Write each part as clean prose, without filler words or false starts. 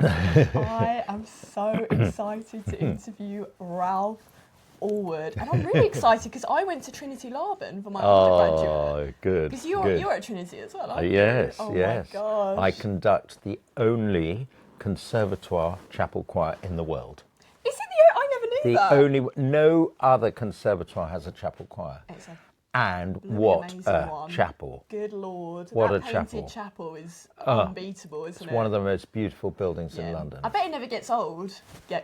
I am so excited to interview Ralph Allwood. And I'm really excited because I went to Trinity Laban for my undergraduate. Oh, good. Because you're at Trinity as well, aren't you? Yes, Oh yes. my gosh. I conduct the only conservatoire chapel choir in the world. Is it the... I never knew that. The only... No other conservatoire has a chapel choir. It's a And bloody what amazing a one. chapel. Good Lord. What that a painted chapel. chapel is unbeatable, isn't it? It's one of the most beautiful buildings in London. I bet it never gets old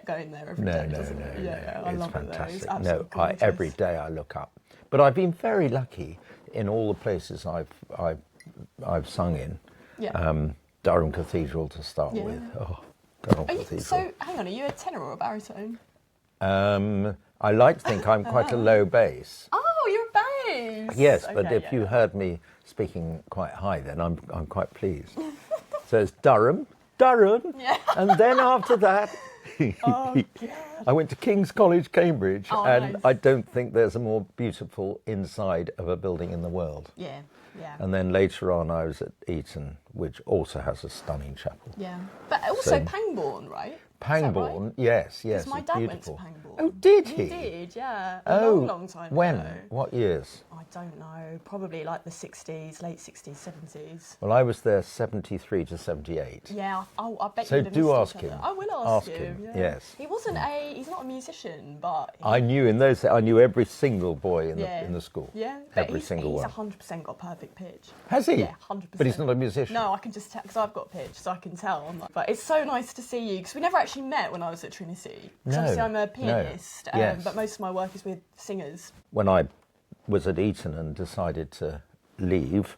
going there every day, doesn't it? No. Yeah, I It's love fantastic. it though. It's absolutely gorgeous. Every day I look up. But I've been very lucky in all the places I've sung in. Yeah. Durham Cathedral to start with. Oh, Durham Cathedral. So, hang on, are you a tenor or a baritone? I like to think I'm quite a low bass. Oh, you're a bass. Yes, Okay, but if you heard me speaking quite high, then I'm quite pleased. So it's Durham, and then after that, Oh, God. I went to King's College, Cambridge, and nice. I don't think there's a more beautiful inside of a building in the world. Yeah. And then later on, I was at Eton, which also has a stunning chapel. Yeah. But also Pangbourne, right? Pangbourne, right? yes, Because my dad beautiful. went to Pangbourne. Oh, did he? He did, yeah. Long time when? ago. What years? I don't know. Probably like the 60s, late 60s, 70s. Well, I was there 73 to 78. Yeah, I bet So you'd have do missed ask each other. him. I will Ask ask him, Yeah. yes. He's not a musician, but... I knew in those days, I knew every single boy in the school. Yeah, but every single one. He's 100% got perfect pitch. Has he? Yeah, 100%. But he's not a musician. No, I can just tell, because I've got pitch, so I can tell. But it's so nice to see you, because we never actually met when I was at Trinity. Because obviously I'm a pianist, Yes. but most of my work is with singers. When I was at Eton and decided to leave,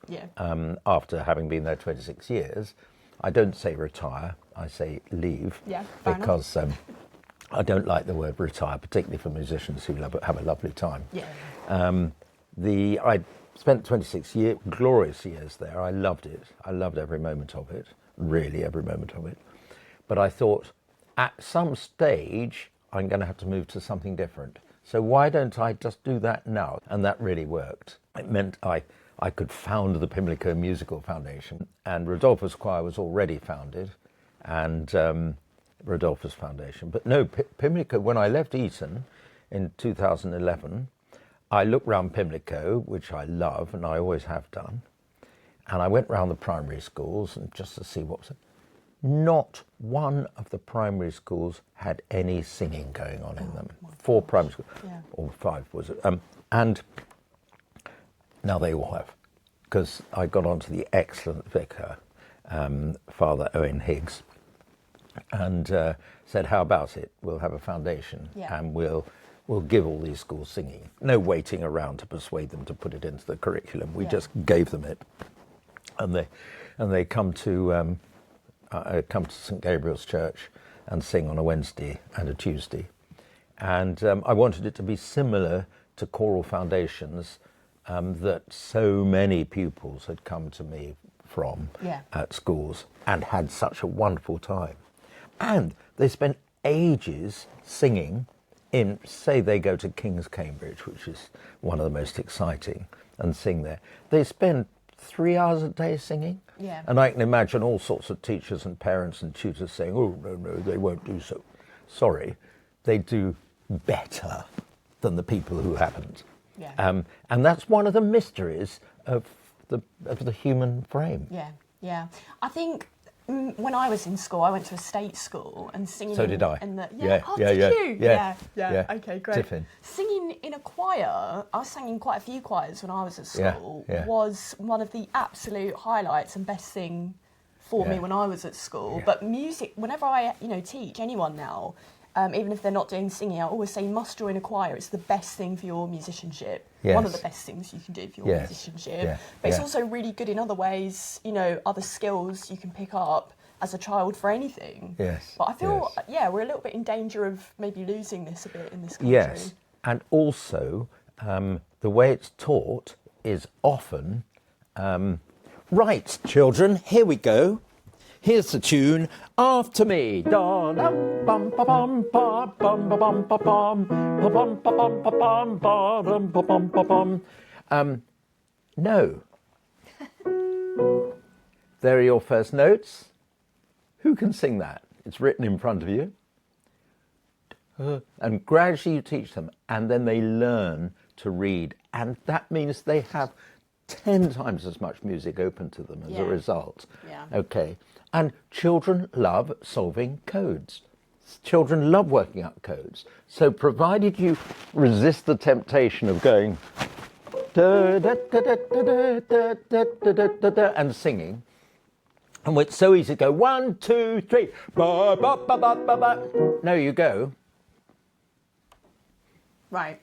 after having been there 26 years, I don't say retire, I say leave. Yeah, fair because I don't like the word retire, particularly for musicians who have a lovely time. Yeah. I spent 26 glorious years there. I loved it. I loved every moment of it, really every moment of it. But I thought, at some stage, I'm going to have to move to something different. So why don't I just do that now? And that really worked. It meant I could found the Pimlico Musical Foundation, and Rodolphus Choir was already founded, and Rodolphus Foundation. But no, Pimlico, when I left Eton in 2011, I looked round Pimlico, which I love, and I always have done, and I went round the primary schools and just to see what was it. Not one of the primary schools had any singing going on in them. 4 primary schools, or 5 was it? And now they all have, because I got onto the excellent vicar, Father Owen Higgs, and said, "How about it? We'll have a foundation, and we'll give all these schools singing. No waiting around to persuade them to put it into the curriculum. We just gave them it, and they come to St Gabriel's Church and sing on a Wednesday and a Tuesday. And I wanted it to be similar to choral foundations that so many pupils had come to me from at schools and had such a wonderful time. And they spent ages singing in, say they go to King's Cambridge, which is one of the most exciting, and sing there. They spend 3 hours a day singing. Yeah. And I can imagine all sorts of teachers and parents and tutors saying, "Oh, no, they won't do so." Sorry, they do better than the people who haven't. Yeah. And that's one of the mysteries of the human frame. Yeah. I think when I was in school, I went to a state school, and singing. So did I. Did you? Yeah. Okay, great. Tiffin. Singing in a choir, I sang in quite a few choirs when I was at school. Was one of the absolute highlights and best thing for me when I was at school. Yeah. But music, whenever I teach anyone now, even if they're not doing singing, I always say you must join a choir. It's the best thing for your musicianship. Yes. One of the best things you can do for your musicianship. Yeah. But it's also really good in other ways, other skills you can pick up as a child for anything. Yes. But I feel, we're a little bit in danger of maybe losing this a bit in this country. Yes. And also, the way it's taught is often, right, children, here we go. Here's the tune. After me. No. There are your first notes. Who can sing that? It's written in front of you. And gradually you teach them, and then they learn to read. And that means they have 10 times as much music open to them as a result. Yeah. Okay. And children love solving codes. Children love working out codes. So provided you resist the temptation of going da, da, da, da, da, da, da, da, da, da, da, and singing, and it's so easy to go 1, 2, 3, ba, ba, ba, ba, ba, ba. No, you go. Right.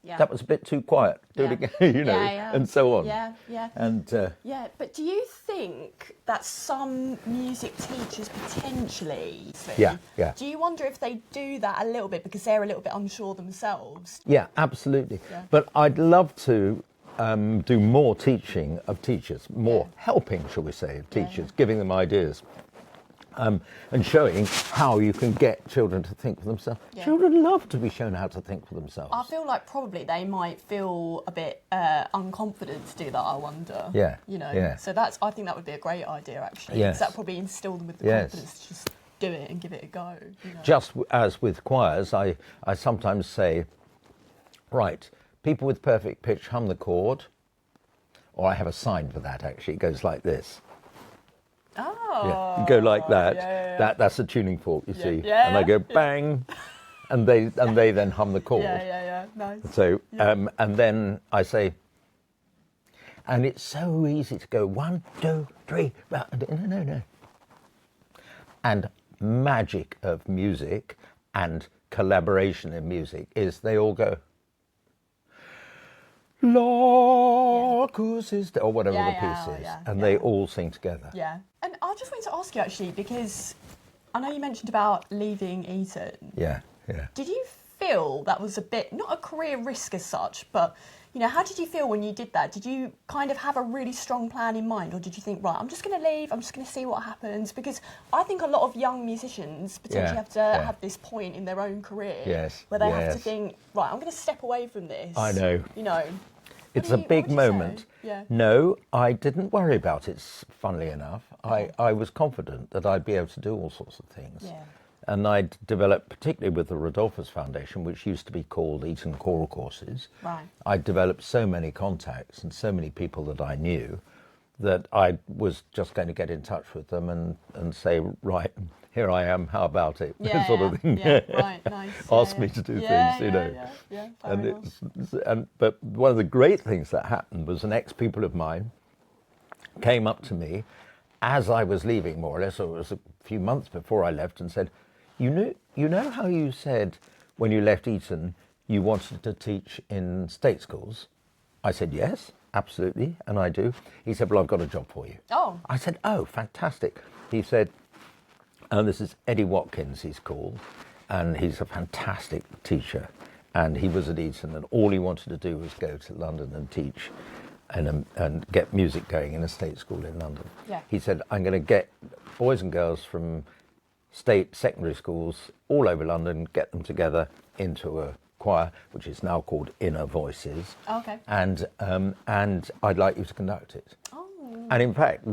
Yeah. That was a bit too quiet. Do it again, you know, and so on. Yeah, yeah. And yeah, but do you think that some music teachers potentially, do you wonder if they do that a little bit because they're a little bit unsure themselves? Yeah, absolutely. Yeah. But I'd love to do more teaching of teachers, more helping, shall we say, of teachers, giving them ideas. And showing how you can get children to think for themselves. Yeah. Children love to be shown how to think for themselves. I feel like probably they might feel a bit unconfident to do that, I wonder. Yeah. You know? Yeah. So I think that would be a great idea, actually. Yes. Because that probably instill them with the confidence to just do it and give it a go. You know? Just as with choirs, I sometimes say, right, people with perfect pitch hum the chord, or I have a sign for that, actually. It goes like this. Oh, yeah. You go like that. That's a tuning fork, you see. Yeah, and I go bang, and they then hum the chord. Yeah. Nice. So and then I say, and it's so easy to go 1, 2, 3. No. And magic of music and collaboration in music is they all go. Or whatever the piece is, and they all sing together. Yeah, and I just wanted to ask you actually, because I know you mentioned about leaving Eton. Yeah. Did you feel that was a bit, not a career risk as such, but you know, how did you feel when you did that? Did you kind of have a really strong plan in mind, or did you think, right, I'm just going to leave, I'm just going to see what happens? Because I think a lot of young musicians potentially have to have this point in their own career where they have to think, right, I'm going to step away from this. I know. You know. It's a big moment. Yeah. No, I didn't worry about it, funnily enough. I was confident that I'd be able to do all sorts of things. Yeah. And I'd developed, particularly with the Rodolphus Foundation, which used to be called Eton Choral Courses, I developed so many contacts and so many people that I knew that I was just going to get in touch with them and say, right, here I am, how about it? Sort of thing. Yeah, right, nice. Ask me to do things, you know. Yeah, but one of the great things that happened was an ex-pupil of mine came up to me as I was leaving, more or less, or it was a few months before I left, and said, you know how you said when you left Eton you wanted to teach in state schools? I said, yes, absolutely, and I do. He said, well, I've got a job for you. Oh. I said, oh, fantastic. He said, and this is Eddie Watkins, he's called, and he's a fantastic teacher. And he was at Eton, and all he wanted to do was go to London and teach and get music going in a state school in London. Yeah. He said, I'm going to get boys and girls from state secondary schools all over London, get them together into a choir, which is now called Inner Voices. Oh, okay. And I'd like you to conduct it. Oh. And in fact,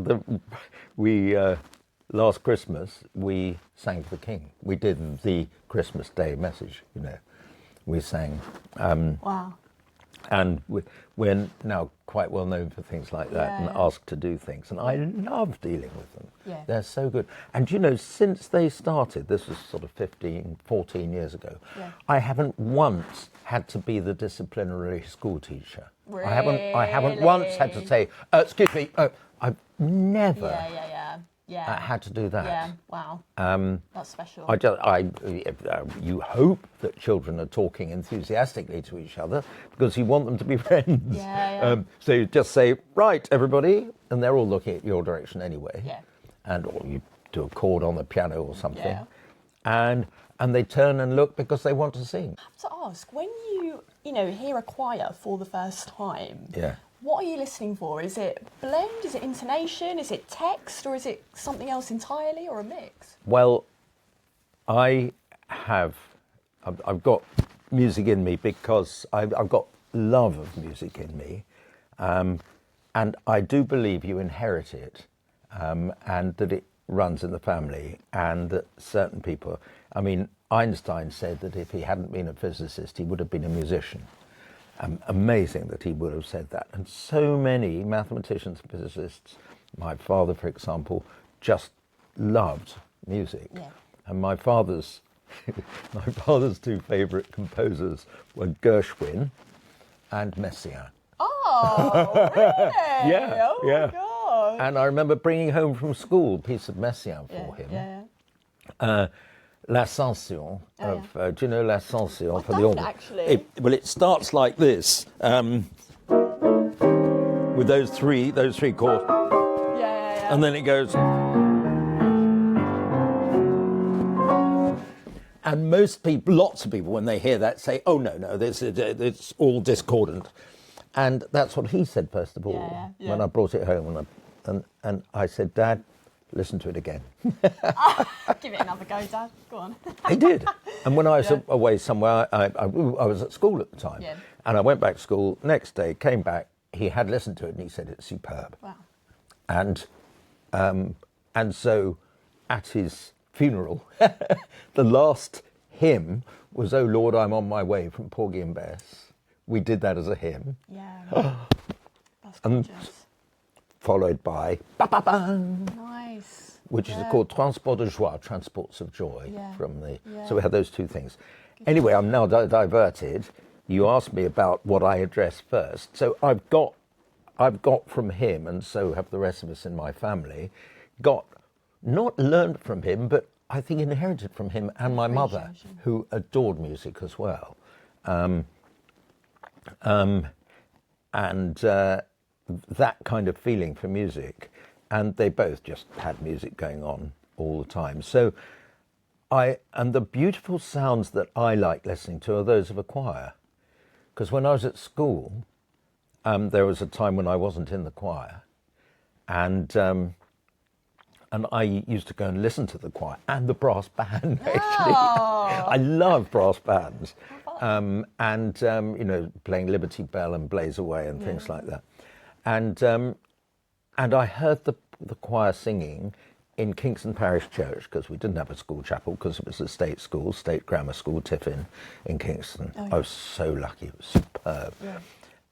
last Christmas, we sang for the King. We did the Christmas Day message, you know. We sang. Wow. And we're now quite well known for things like that and asked to do things. And I love dealing with them. Yeah. They're so good. And, you know, since they started, this was sort of 14 years ago, I haven't once had to be the disciplinary school teacher. Really? I haven't once had to say, excuse me, I've never... Yeah. had to do that. Yeah, wow. That's special. You hope that children are talking enthusiastically to each other because you want them to be friends. So you just say, right, everybody, and they're all looking at your direction anyway. Yeah. Or you do a chord on the piano or something. Yeah. And they turn and look because they want to sing. I have to ask, when you hear a choir for the first time, what are you listening for? Is it blend? Is it intonation? Is it text? Or is it something else entirely, or a mix? Well, I've got music in me because I've got love of music in me. And I do believe you inherit it. And that runs in the family, and that certain people, I mean, Einstein said that if he hadn't been a physicist, he would have been a musician. Amazing that he would have said that. And so many mathematicians and physicists, my father, for example, just loved music. Yeah. And my father's two favourite composers were Gershwin and Messiaen. Oh, really? Yeah, Oh yeah. my God. And I remember bringing home from school a piece of Messiaen for him. Yeah. L'Ascension of, do you know L'Ascension for the don't organ? actually. Well, it starts like this, with those three chords, Yeah. and then it goes. And most people, lots of people, when they hear that, say, "Oh no, it's all discordant," and that's what he said first of all when I brought it home, and I said, "Dad, listen to it again." Give it another go, Dad. Go on. He did. And when I was away somewhere, I was at school at the time, and I went back to school. Next day, came back. He had listened to it, and he said it's superb. Wow. And so, at his funeral, the last hymn was "Oh Lord, I'm on my way" from Porgy and Bess. We did that as a hymn. Yeah. That's gorgeous. Followed by "Ba ba ba," Nice. which is called "Transport de joie," transports of joy from the. Yeah. So we had those two things. Anyway, I'm now diverted. You asked me about what I addressed first. So I've got from him, and so have the rest of us in my family, not learned from him, but I think inherited from him and my mother, who adored music as well. That kind of feeling for music, and they both just had music going on all the time. So and the beautiful sounds that I like listening to are those of a choir, because when I was at school, there was a time when I wasn't in the choir, and I used to go and listen to the choir and the brass band. Actually, I love brass bands, playing Liberty Bell and Blaze Away and things like that. And I heard the choir singing in Kingston Parish Church, because we didn't have a school chapel because it was a state school, state grammar school, Tiffin, in Kingston. I was so lucky; it was superb. Yeah.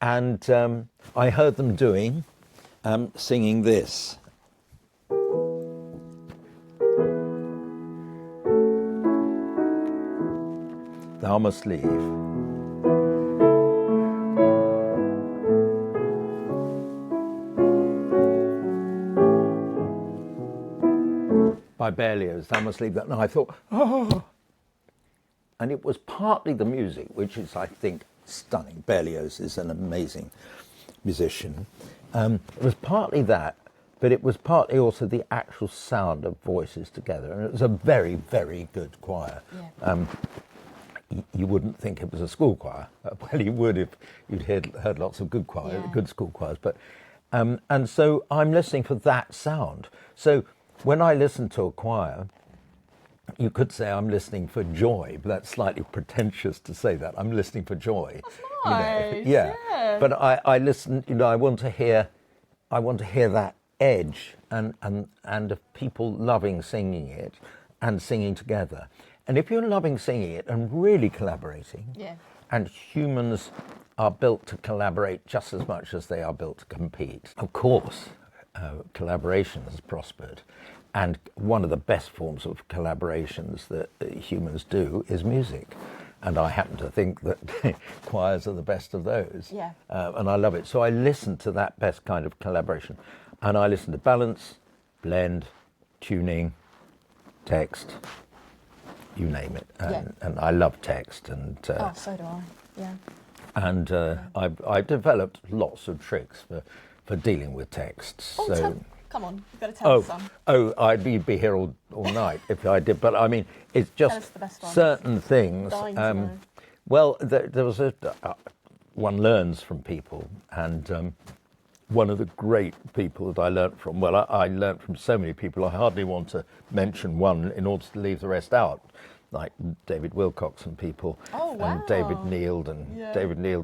And I heard them singing this. Thou Must Leave. By Berlioz, Thou Must Leave That. And I thought, oh. And it was partly the music, which is, I think, stunning. Berlioz is an amazing musician. It was partly that, but it was partly also the actual sound of voices together. And it was a very, very good choir. Yeah. You wouldn't think it was a school choir. Well, you would if you'd heard lots of good school choirs. But and so I'm listening for that sound. So when I listen to a choir, you could say I'm listening for joy, but that's slightly pretentious to say that. I'm listening for joy. That's nice. Yeah. But I listen. I want to hear that edge and of people loving singing it and singing together. And if you're loving singing it and really collaborating, and humans are built to collaborate just as much as they are built to compete. Of course, collaboration has prospered. And one of the best forms of collaborations that humans do is music. And I happen to think that choirs are the best of those. Yeah. And I love it. So I listen to that best kind of collaboration. And I listen to balance, blend, tuning, text, you name it. And I love text. And so do I. Yeah. And I've developed lots of tricks for dealing with texts. Come on, you've got to tell us some. You'd be here all night if I did. But I mean, it's just certain things. Well, there was one learns from people, and one of the great people that I learnt from. Well, I learnt from so many people. I hardly want to mention one in order to leave the rest out. Like David Wilcox and people, and David Neald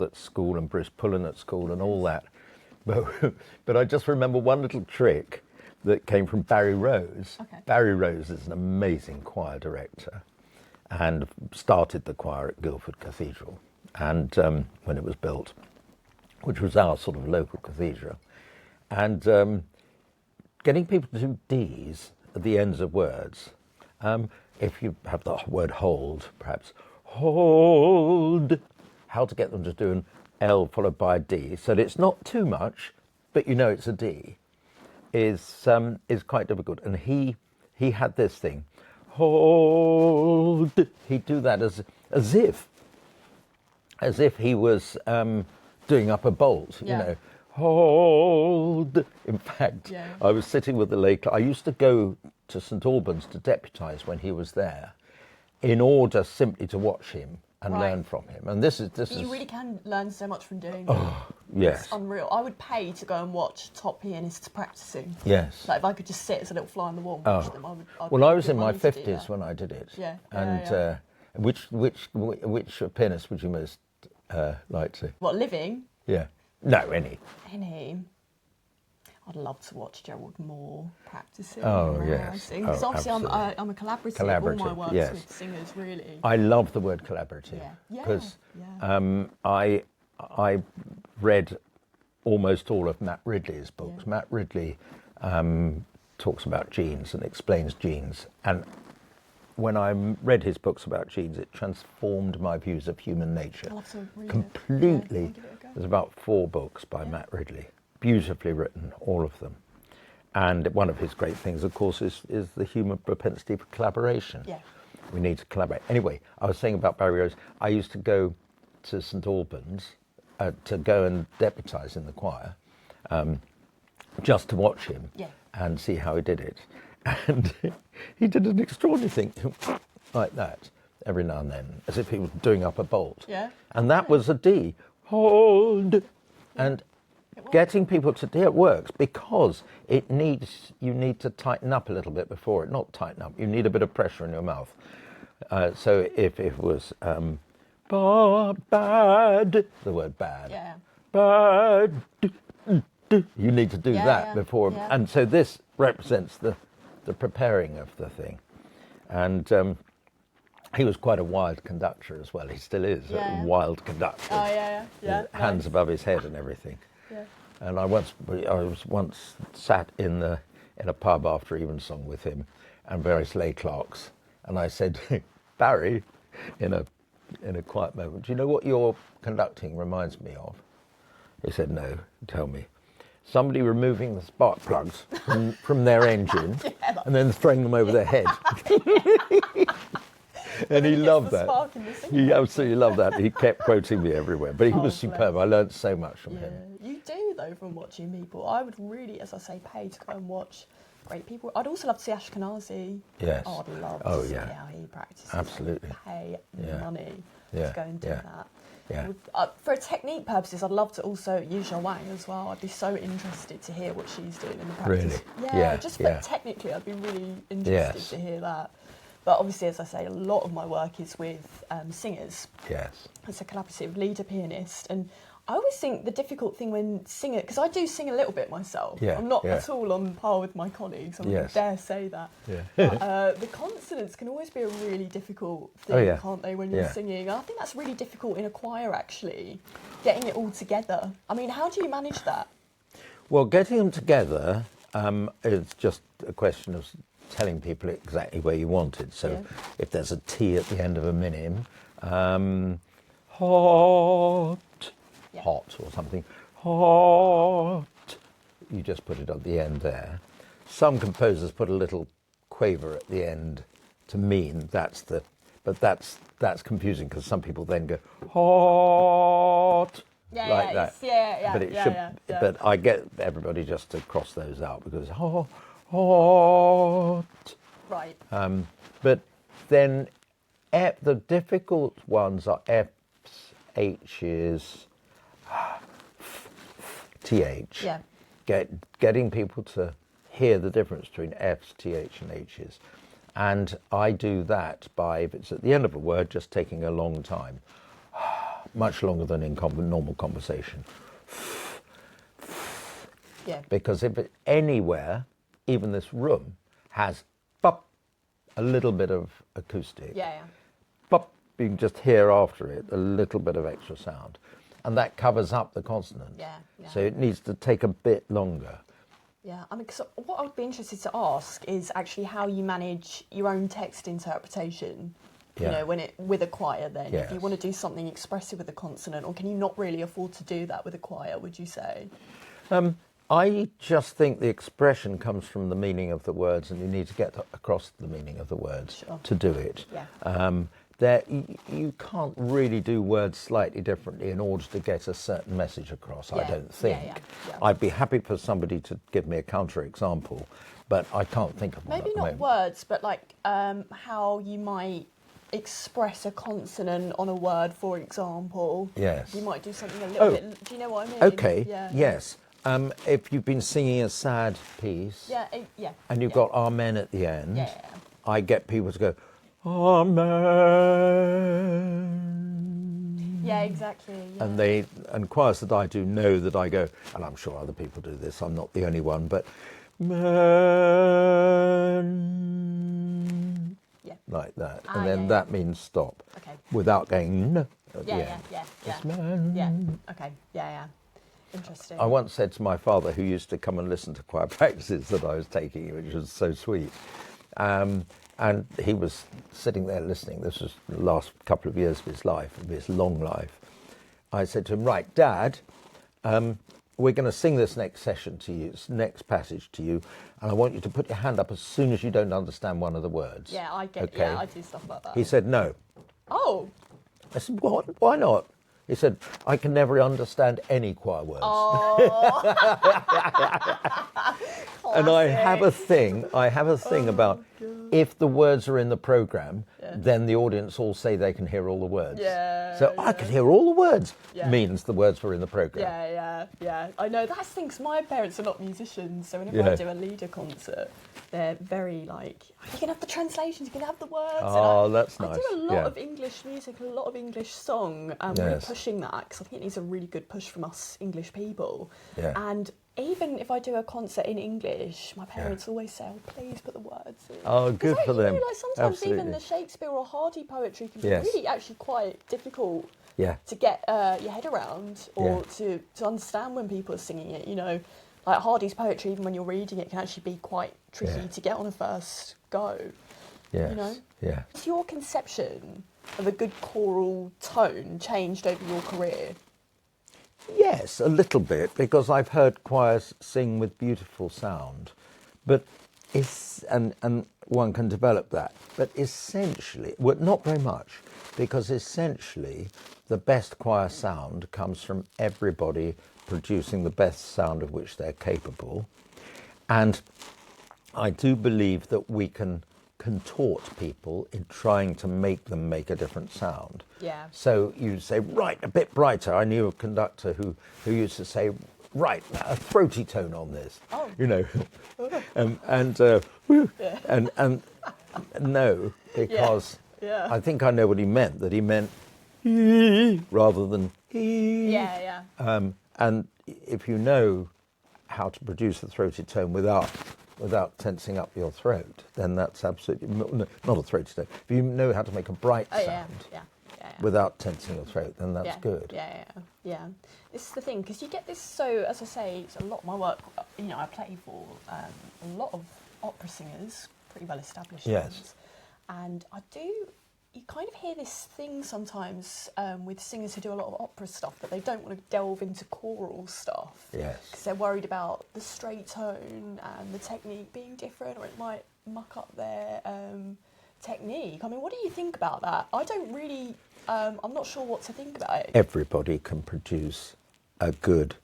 at school, and Bruce Pullen at school, and all that. But I just remember one little trick that came from Barry Rose. Okay. Barry Rose is an amazing choir director and started the choir at Guildford Cathedral, and when it was built, which was our sort of local cathedral. And getting people to do D's at the ends of words, if you have the word hold, perhaps, hold, how to get them to do an L followed by a D, so that it's not too much, but you know it's a D, is quite difficult. And he had this thing, hold, he'd do that as if he was doing up a bolt, you know, hold. In fact, I was sitting with the lay clerk. I used to go to St Albans to deputise when he was there, in order simply to watch him and learn from him. And this is You really can learn so much from doing that. Yes. It's unreal. I would pay to go and watch top pianists practicing. Yes. Like if I could just sit as a little fly on the wall and watch them, I'd well, I was give in my money to do 50s that. when I did it. Yeah. And which pianist would you most like to? What, living? Yeah. No, any. Any. I'd love to watch Gerald Moore practicing. Oh, yes. Because Oh, obviously I'm absolutely. a collaborative. All my Collaborative, work's yes. with singers, really. I love the word collaborative because I read almost all of Matt Ridley's books. Yeah. Matt Ridley talks about genes and explains genes, and when I read his books about genes, it transformed my views of human nature I'll have to read completely. it. Yeah, give it a go. There's about 4 books by Matt Ridley, beautifully written, all of them. And one of his great things, of course, is the human propensity for collaboration. Yeah. We need to collaborate. Anyway, I was saying about Barry Rose, I used to go to St Albans to go and deputise in the choir, just to watch him and see how he did it. And he did an extraordinary thing like that every now and then, as if he was doing up a bolt. Yeah. And that was a D. Hold. And getting people to do it works because you need to tighten up a little bit before it. Not tighten up, you need a bit of pressure in your mouth. So if it was bad, the word bad, bad, you need to do that before. Yeah. And so this represents the preparing of the thing. And he was quite a wild conductor as well. He still is a wild conductor. Oh, yeah. Hands above his head and everything. Yeah. And I was once sat in a pub after evensong with him and various lay clerks, and I said, Barry, in a quiet moment, do you know what your conducting reminds me of? He said, no, tell me. Somebody removing the spark plugs from their engine and then throwing them over their head. And he loved that. He absolutely loved that. He kept quoting me everywhere. But he was superb. I learned so much from him. You do, though, from watching people. I would really, as I say, pay to go and watch great people. I'd also love to see Ashkenazi. Yes. Oh, I'd love to see how he practices. Absolutely. Pay money to go and do that. Yeah. For technique purposes, I'd love to also use Yuzha Wang as well. I'd be so interested to hear what she's doing in the practice. Really? Just technically, I'd be really interested to hear that. But obviously, as I say, a lot of my work is with singers. Yes. As a collaborative leader pianist. And I always think the difficult thing when singing, because I do sing a little bit myself. I'm not at all on par with my colleagues. I wouldn't dare say that. But, the consonants can always be a really difficult thing, can't they, when you're singing? And I think that's really difficult in a choir, actually, getting it all together. I mean, how do you manage that? Well, getting them together is just a question of telling people exactly where you want it. So if there's a T at the end of a minim, hot, hot or something, hot, you just put it at the end there. Some composers put a little quaver at the end to mean that's that's confusing because some people then go hot like that. But it should. But I get everybody just to cross those out because hot. Right. But then the difficult ones are F's, H's, TH. Getting people to hear the difference between F's, TH and H's. And I do that by, if it's at the end of a word, just taking a long time. Much longer than in normal conversation. Because if it's anywhere even this room has pop, a little bit of acoustic. Yeah. Pop, you can just hear after it a little bit of extra sound. And that covers up the consonant. Yeah. So it needs to take a bit longer. Yeah, I mean, 'cause what I would be interested to ask is actually how you manage your own text interpretation. You know, when with a choir. Then, if you want to do something expressive with a consonant, or can you not really afford to do that with a choir? Would you say? I just think the expression comes from the meaning of the words, and you need to get across the meaning of the words to do it. Yeah. You can't really do words slightly differently in order to get a certain message across, I don't think. Yeah. I'd be happy for somebody to give me a counter example, but I can't think of one. Maybe at the not moment. words, but like how you might express a consonant on a word, for example. Yes. You might do something a little bit. Do you know what I mean? Okay. Yeah. Yes. If you've been singing a sad piece, Yeah. and you've got amen at the end, Yeah. I get people to go, amen. Yeah, exactly. Yeah. And choirs that I do know that I go, and I'm sure other people do this, I'm not the only one, but amen, like that. And then that means stop. Okay. Without going at the end. Yeah. It's man. Yeah. Okay. Yeah. Interesting. I once said to my father, who used to come and listen to choir practices that I was taking, which was so sweet, and he was sitting there listening. This was the last couple of years of his life, of his long life. I said to him, right, Dad, we're going to sing this next session to you, this next passage to you, and I want you to put your hand up as soon as you don't understand one of the words. Yeah, I get Okay? Yeah, I do stuff like that. He said, no. Oh. I said, what? Why not? He said, I can never understand any choir words. Oh. And I have a thing about if the words are in the programme, then the audience all say they can hear all the words. So I could hear all the words means the words were in the programme. Yeah. I know, that's the thing, 'cause my parents are not musicians, so whenever I do a leader concert, they're very like, you can have the translations, you can have the words. Oh, that's nice. I do a lot of English music, a lot of English song, and we're pushing that, because I think it needs a really good push from us English people. And even if I do a concert in English, my parents always say, oh, please put the words in. Oh, good for them. You know, like sometimes Absolutely. even the Shakespeare or Hardy poetry can be really actually quite difficult to get your head around, or to understand when people are singing it, you know. Like Hardy's poetry, even when you're reading it, can actually be quite tricky to get on a first go. Yes. You know? Yeah. Has your conception of a good choral tone changed over your career? Yes, a little bit, because I've heard choirs sing with beautiful sound, but and one can develop that. But essentially, well, not very much, because essentially the best choir sound comes from everybody producing the best sound of which they're capable. And I do believe that we can contort people in trying to make them make a different sound. Yeah. So you say, right, a bit brighter. I knew a conductor who used to say, right, a throaty tone on this. Oh. You know, and no, because I think I know what he meant. That he meant rather than Yeah. and if you know how to produce a throaty tone without tensing up your throat, then that's absolutely not a throaty tone. If you know how to make a bright sound without tensing your throat, then that's good. Yeah. This is the thing, because you get this. So, as I say, it's a lot of my work. You know, I play for a lot of opera singers, pretty well established ones, and I do. You kind of hear this thing sometimes with singers who do a lot of opera stuff, but they don't want to delve into choral stuff. Yes. Because they're worried about the straight tone and the technique being different, or it might muck up their technique. I mean, what do you think about that? I don't really, I'm not sure what to think about it. Everybody can produce a good,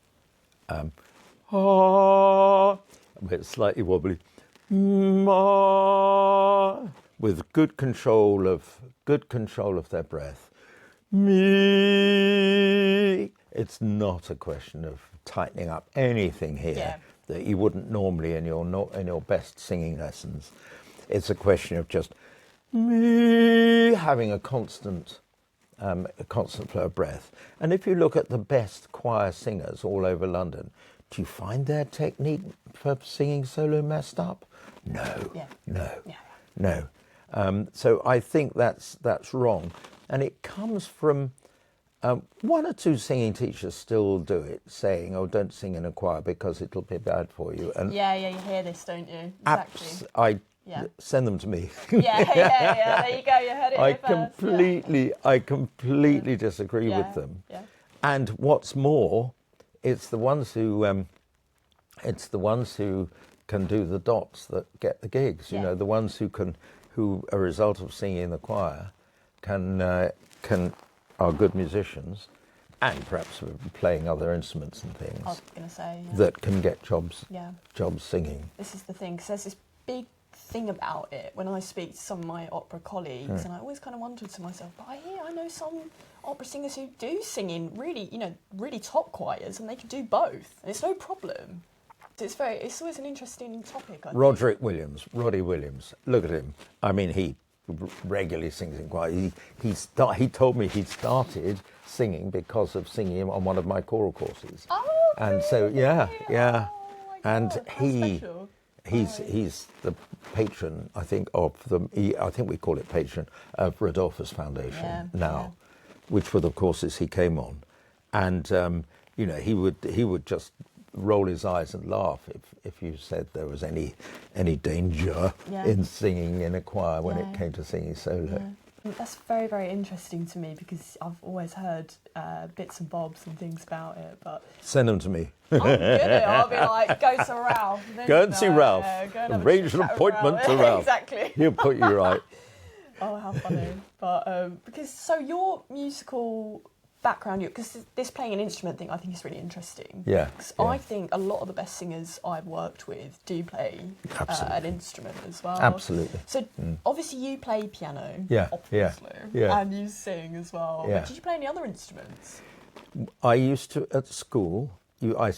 it's slightly wobbly, with good control of their breath. Me. It's not a question of tightening up anything here that you wouldn't normally in your best singing lessons. It's a question of just me having a constant flow of breath. And if you look at the best choir singers all over London, do you find their technique for singing solo messed up? No, Yeah. no, Yeah. no. So I think that's wrong, and it comes from one or two singing teachers still do it, saying, "Oh, don't sing in a choir because it'll be bad for you." And Yeah, you hear this, don't you? Exactly. Yeah. send them to me. Yeah. There you go. You heard it here first. I completely disagree Yeah. with them. Yeah. And what's more, it's the ones who can do the dots that get the gigs. You Yeah. know, the ones who a result of singing in the choir can are good musicians, and perhaps playing other instruments and things. I was going to say. Yeah. That can get jobs Yeah. singing. This is the thing, because there's this big thing about it when I speak to some of my opera colleagues, and I always kind of wondered to myself, but I know some opera singers who do sing in really top choirs, and they can do both, and it's no problem. So it's always an interesting topic. I think. Roddy Williams, look at him. I mean, he regularly sings in choir. He told me he'd started singing because of singing on one of my choral courses. Oh, and so yeah. Oh my And God, how special. he's the patron, I think, of I think we call it patron of Rodolphus Foundation now, which were the courses he came on, and he would just roll his eyes and laugh if you said there was any danger in singing in a choir when it came to singing solo. Yeah. That's very, very interesting to me, because I've always heard bits and bobs and things about it, but... Send them to me. I'm good at it. I'll be like, go to Ralph. Go and see Ralph. Go and arrange an appointment to Ralph. Exactly. He'll put you right. Oh, how funny. But because your musical background, because this playing an instrument thing, I think is really interesting. Yeah. Because I think a lot of the best singers I've worked with do play an instrument as well. Absolutely. So obviously you play piano, Yeah. obviously, and you sing as well. Yeah. But did you play any other instruments? I used to at school. I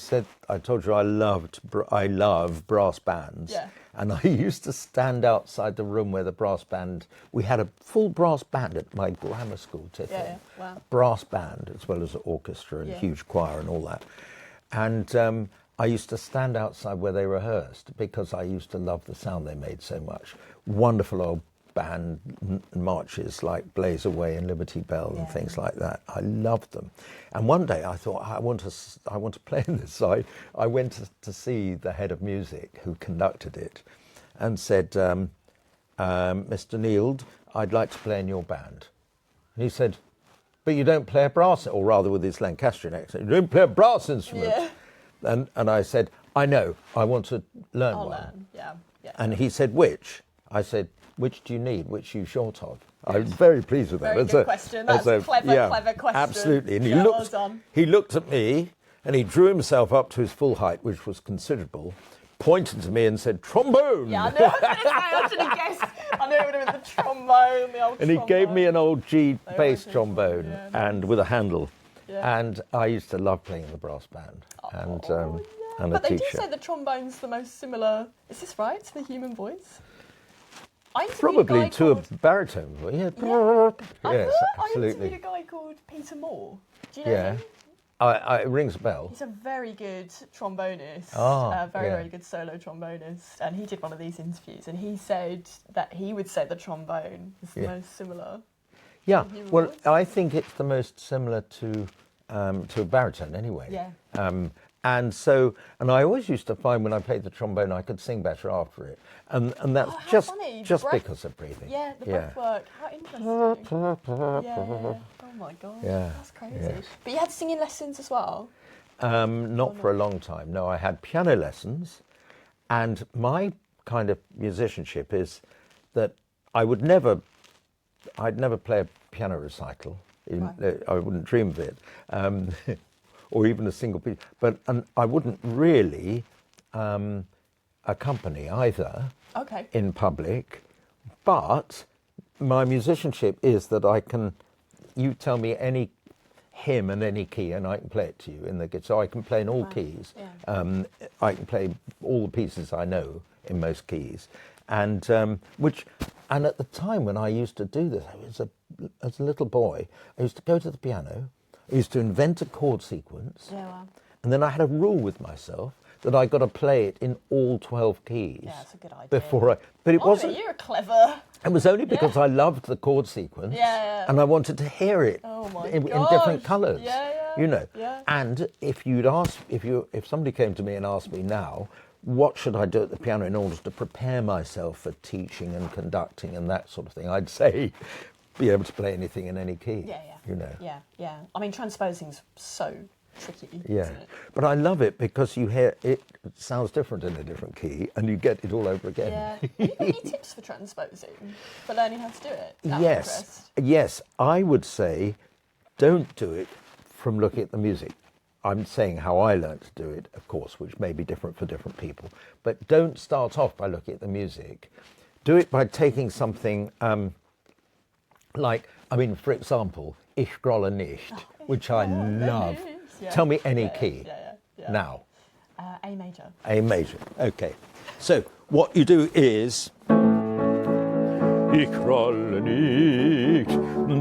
told you I love brass bands. Yeah. And I used to stand outside the room where the brass band. We had a full brass band at my grammar school, Tiffin. Yeah. Wow. Brass band as well as an orchestra and huge choir and all that. And I used to stand outside where they rehearsed because I used to love the sound they made so much. Wonderful old band marches like Blaze Away and Liberty Bell and things like that. I loved them. And one day I thought, I want to play in this. So I went to see the head of music who conducted it and said, Mr. Neild, I'd like to play in your band. And he said, but you don't play a brass, or rather with his Lancastrian accent, you don't play a brass instrument. Yeah. And I said, I know, I want to learn one. Learn. Yeah. And he said, which? I said, which do you need? Which are you short of? I'm very pleased with that. Very good question. That's a clever question. Absolutely. And well he looked at me and he drew himself up to his full height, which was considerable, pointed to me and said, trombone! Yeah, I know. I should have guessed. I knew it would have been the trombone, the old and trombone. He gave me an old G bass trombone Yeah, and with a handle. Yeah. And I used to love playing in the brass band. And a But they teacher. do say the trombone's the most similar, is this right, to the human voice? I interviewed Probably a guy to called, a baritone. Yeah. Yeah. Yes, I interviewed absolutely. a guy called Peter Moore. Do you know Yeah. him? It rings a bell. He's a very good trombonist, very, yeah. very good solo trombonist. And he did one of these interviews, and he said that he would say the trombone is the most similar. Yeah, to the human well, voice. I think it's the most similar to a baritone anyway. Yeah. And I always used to find when I played the trombone I could sing better after it. And that's how just funny. just Breath- because of breathing. Yeah, the breath work. How interesting. Yeah. Oh my gosh. Yeah, That's crazy. yes. But you had singing lessons as well? Not for a long time. No, I had piano lessons, and my kind of musicianship is that I'd never play a piano recital. I wouldn't dream of it, or even a single piece. But I wouldn't really accompany either in public. But my musicianship is that you tell me any hymn and any key and I can play it to you in the guitar. So I can play in all keys. Yeah. I can play all the pieces I know in most keys. And at the time when I used to do this, as a little boy, I used to go to the piano, I used to invent a chord sequence, And then I had a rule with myself that I got to play it in all 12 keys. Yeah, that's a good idea. But it wasn't. You're clever. It was only because I loved the chord sequence, and I wanted to hear it in different colours. You know. Yeah. And if somebody came to me and asked me now, what should I do at the piano in order to prepare myself for teaching and conducting and that sort of thing, I'd say be able to play anything in any key. Yeah. You know. Yeah. I mean, transposing's so tricky. Yeah, isn't it? but I love it because you hear it sounds different in a different key, and you get it all over again. Yeah. Have you got any tips for transposing, for learning how to do it? Yes. I would say, don't do it from looking at the music. I'm saying how I learned to do it, of course, which may be different for different people. But don't start off by looking at the music. Do it by taking something for example, Ich grolle nicht, which I love. Yeah. Tell me any key now. A major. A major. Okay. So what you do is Ich rolle nicht,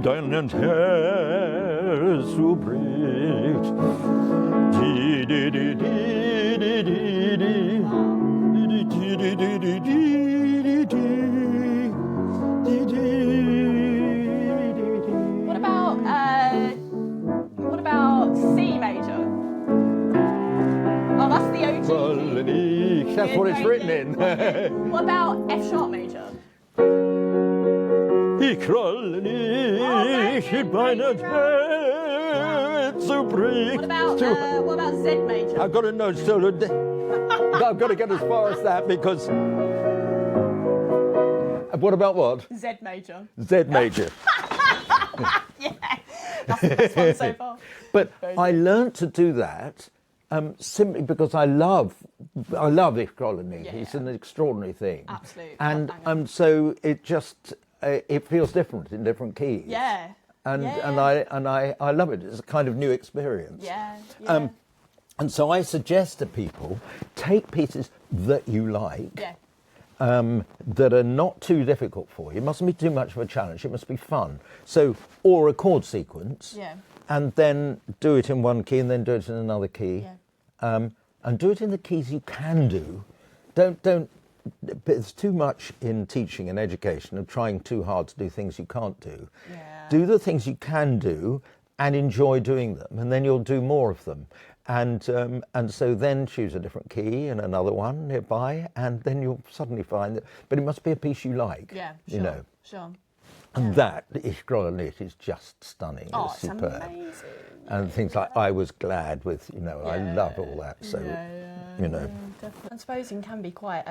dein Herz so bricht. Di di di di di di di. Di di di di di di di di. What about C major? Oh, that's the OG key. That's what it's written in. What about F sharp major? Ich rolle nicht, mein Herz so bricht. What about Z major? I've got to know still. I've got to get as far as that because. What about what? Z major. Z major. Yeah, that's the best one so far. But I learned to do that simply because I love Ich grolle nicht. Yeah. It's an extraordinary thing. Absolutely. And so it just it feels different in different keys. Yeah. And I love it. It's a kind of new experience. Yeah. And so I suggest to people, take pieces that you like. Yeah. That are not too difficult for you. It mustn't be too much of a challenge. It must be fun. So, or a chord sequence. Yeah. And then do it in one key, and then do it in another key. Yeah. And do it in the keys you can do. Don't. There's too much in teaching and education of trying too hard to do things you can't do. Yeah. Do the things you can do and enjoy doing them, and then you'll do more of them. And so then choose a different key and another one nearby, and then you'll suddenly find that. But it must be a piece you like. Yeah. Sure. You know. Sure. And that Ich grolle nicht is just stunning. Oh, it's superb. amazing. And things like I was glad with, I love all that. So, you know. Definitely. Transposing can be quite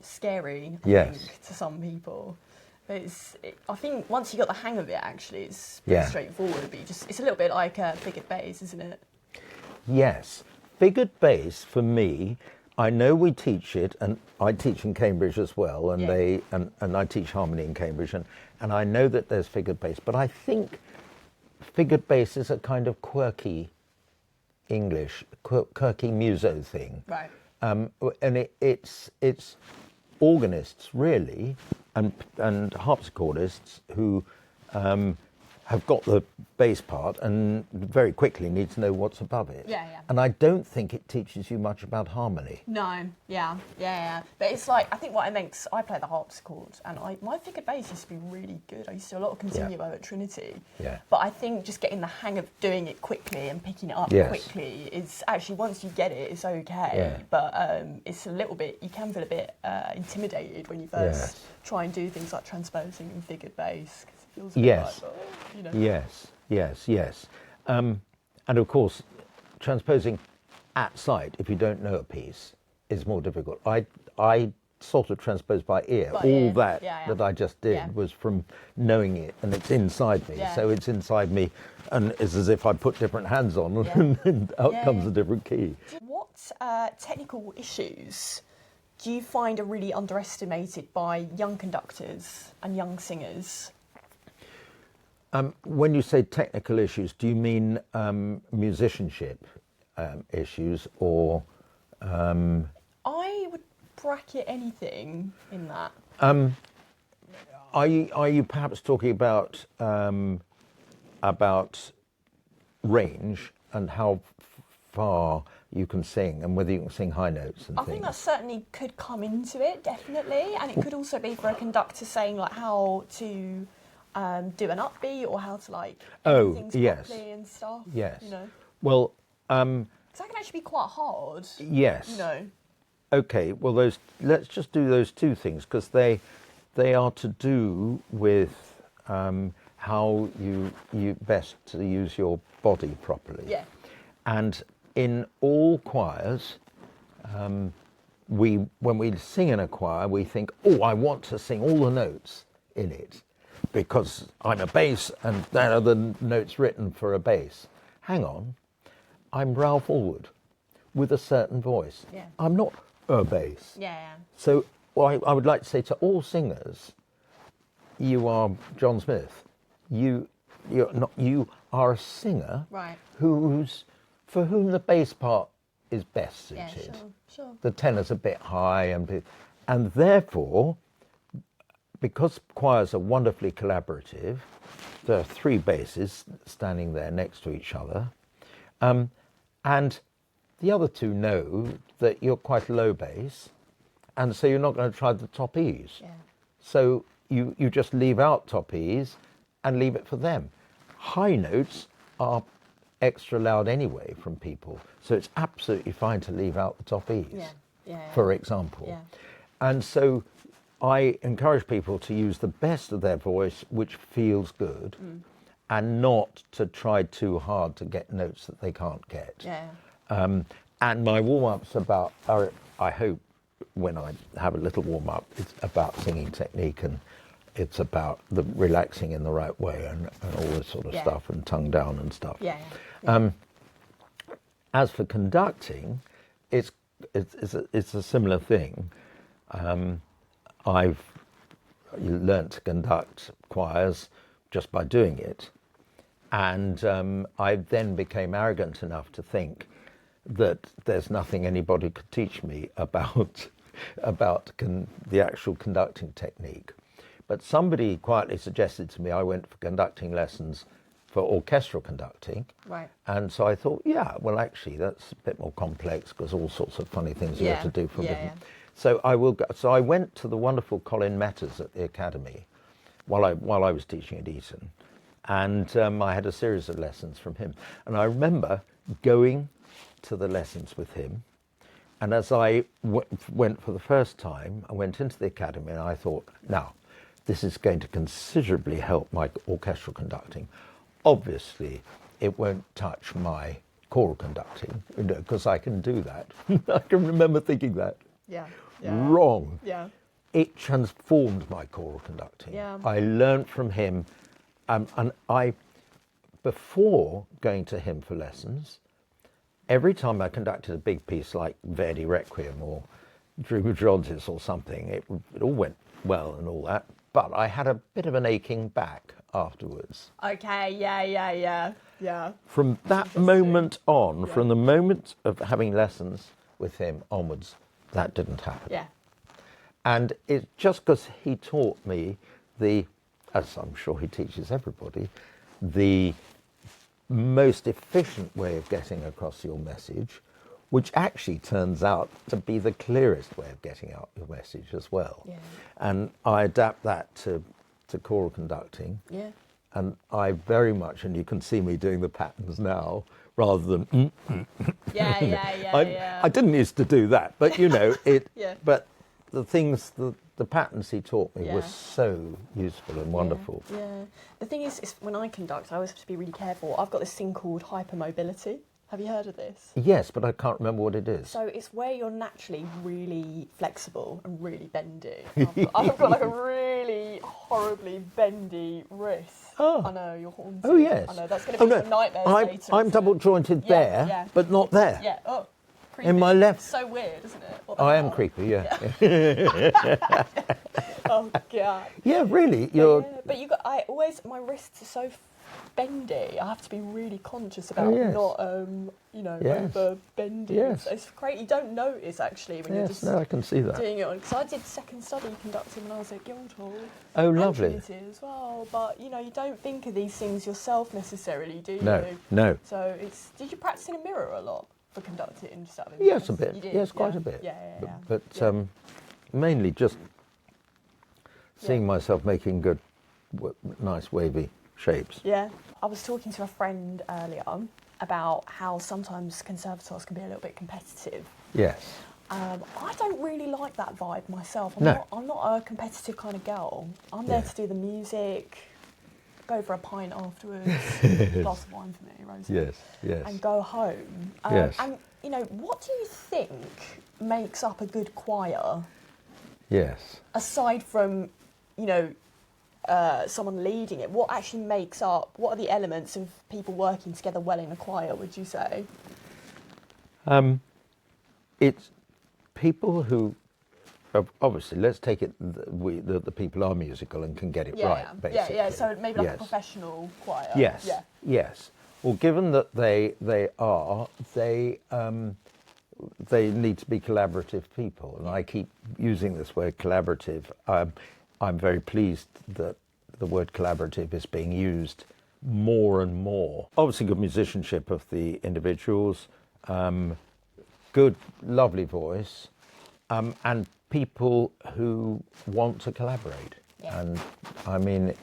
scary, I Yes. think, to some people. But I think once you got the hang of it, actually, it's pretty straightforward. But it's a little bit like figured bass, isn't it? Yes. Figured bass, for me, I know we teach it, and I teach in Cambridge as well, and and I teach harmony in Cambridge, and I know that there's figured bass, but I think figured bass is a kind of quirky English, quirky muso thing. Right. And it's organists, really, and harpsichordists who have got the bass part and very quickly need to know what's above it. Yeah. And I don't think it teaches you much about harmony. No, yeah. But it's like, I think what I meant, 'cause I play the harpsichord, and my figured bass used to be really good. I used to do a lot of continuo at Trinity. Yeah. But I think just getting the hang of doing it quickly and picking it up quickly is actually, once you get it, it's okay. Yeah. But it's a little bit, you can feel a bit intimidated when you first try and do things like transposing and figured bass. Feels a bit like, Yes. And of course, transposing at sight, if you don't know a piece, is more difficult. I sort of transpose by ear. That I just did was from knowing it, and it's inside me. So it's inside me, and it's as if I put different hands on, and out comes a different key. What technical issues do you find are really underestimated by young conductors and young singers? When you say technical issues, do you mean musicianship issues, or? I would bracket anything in that. Are you perhaps talking about range and how far you can sing and whether you can sing high notes and I things. think that certainly could come into it, definitely, and it could also be for a conductor saying like how to do an upbeat or how to like do things properly and stuff. Yes. You know. Well, 'Cause that can actually be quite hard. yes. You know. Okay. Well, let's just do those two things because they are to do with how you best to use your body properly. Yeah. And in all choirs, when we sing in a choir, we think, oh, I want to sing all the notes in it because I'm a bass and there are the notes written for a bass. Hang on, I'm Ralph Allwood with a certain voice. Yeah. I'm not a bass. Yeah. So I would like to say to all singers, you are John Smith. You're not. You are a singer, Right. for whom the bass part is best suited. Yeah. Sure. The tenor's a bit high, and therefore, because choirs are wonderfully collaborative, there are three basses standing there next to each other, and the other two know that you're quite a low bass, and so you're not going to try the top E's. Yeah. So you just leave out top E's and leave it for them. High notes are extra loud anyway from people, so it's absolutely fine to leave out the top E's, for example. Yeah. And so I encourage people to use the best of their voice, which feels good, and not to try too hard to get notes that they can't get. Yeah. And my warm-ups are, I hope, when I have a little warm-up, it's about singing technique and it's about the relaxing in the right way and all this sort of stuff and tongue down and stuff. Yeah. As for conducting, it's a similar thing. I've learnt to conduct choirs just by doing it, and I then became arrogant enough to think that there's nothing anybody could teach me about the actual conducting technique. But somebody quietly suggested to me I went for conducting lessons for orchestral conducting. Right. And so I thought, yeah, well, actually, that's a bit more complex because all sorts of funny things you have to do for different. So I will go. So I went to the wonderful Colin Metters at the Academy while I was teaching at Eton, and I had a series of lessons from him. And I remember going to the lessons with him, and as I went for the first time, I went into the Academy and I thought, now, this is going to considerably help my orchestral conducting. Obviously, it won't touch my choral conducting, because I can do that. I can remember thinking that. Yeah. Wrong. Yeah. It transformed my choral conducting. Yeah. I learnt from him, and before going to him for lessons, every time I conducted a big piece like Verdi Requiem or Drugadrontis or something, it all went well and all that, but I had a bit of an aching back afterwards. Okay, yeah. From that moment on, from the moment of having lessons with him onwards, that didn't happen. Yeah. And it's just because he taught me as I'm sure he teaches everybody, the most efficient way of getting across your message, which actually turns out to be the clearest way of getting out your message as well. Yeah. And I adapt that to choral conducting. Yeah. And I very much, and you can see me doing the patterns now, rather than I didn't used to do that, but it. Yeah. But the things, the patterns he taught me were so useful and wonderful. Yeah. The thing is when I conduct, I always have to be really careful. I've got this thing called hypermobility. Have you heard of this? Yes, but I can't remember what it is. So it's where you're naturally really flexible and really bendy. I've got like a really horribly bendy wrist. Oh. I know, you're haunted. Oh, yes. I know, that's going to be some nightmares later. I'm double jointed there, but not there. Yeah, oh, creepy. In my left. It's so weird, isn't it? I am creepy, yeah. Oh, God. Yeah, really. But my wrists are so bendy. I have to be really conscious about not, over bending. Yes. It's great. You don't notice actually when you're just I can see that. doing it on. Because I did second study conducting when I was at Guildhall. Oh, and lovely. Trinity as well. But you don't think of these things yourself necessarily, do you? No. So did you practice in a mirror a lot for conducting? Just out of Yes, interest? a bit. You did? Yes, quite Yeah. a bit. Yeah. But mainly just seeing myself making good, nice wavy shapes. Yeah. I was talking to a friend earlier about how sometimes conservatoires can be a little bit competitive. Yes. I don't really like that vibe myself. No. I'm not a competitive kind of girl. I'm there to do the music, go for a pint afterwards, glass of wine for me, rosé. Yes. And go home. Yes. And, you know, what do you think makes up a good choir, Yes. aside from, you know, someone leading it? What actually makes up, what are the elements of people working together well in a choir, would you say? It's people who, obviously, let's take it, the people are musical and can get it right, basically. Yeah, so maybe like a professional choir. Yes. Well, given that they need to be collaborative people, and I keep using this word collaborative. I'm very pleased that the word collaborative is being used more and more. Obviously, good musicianship of the individuals, good, lovely voice, and people who want to collaborate. Yeah. And I mean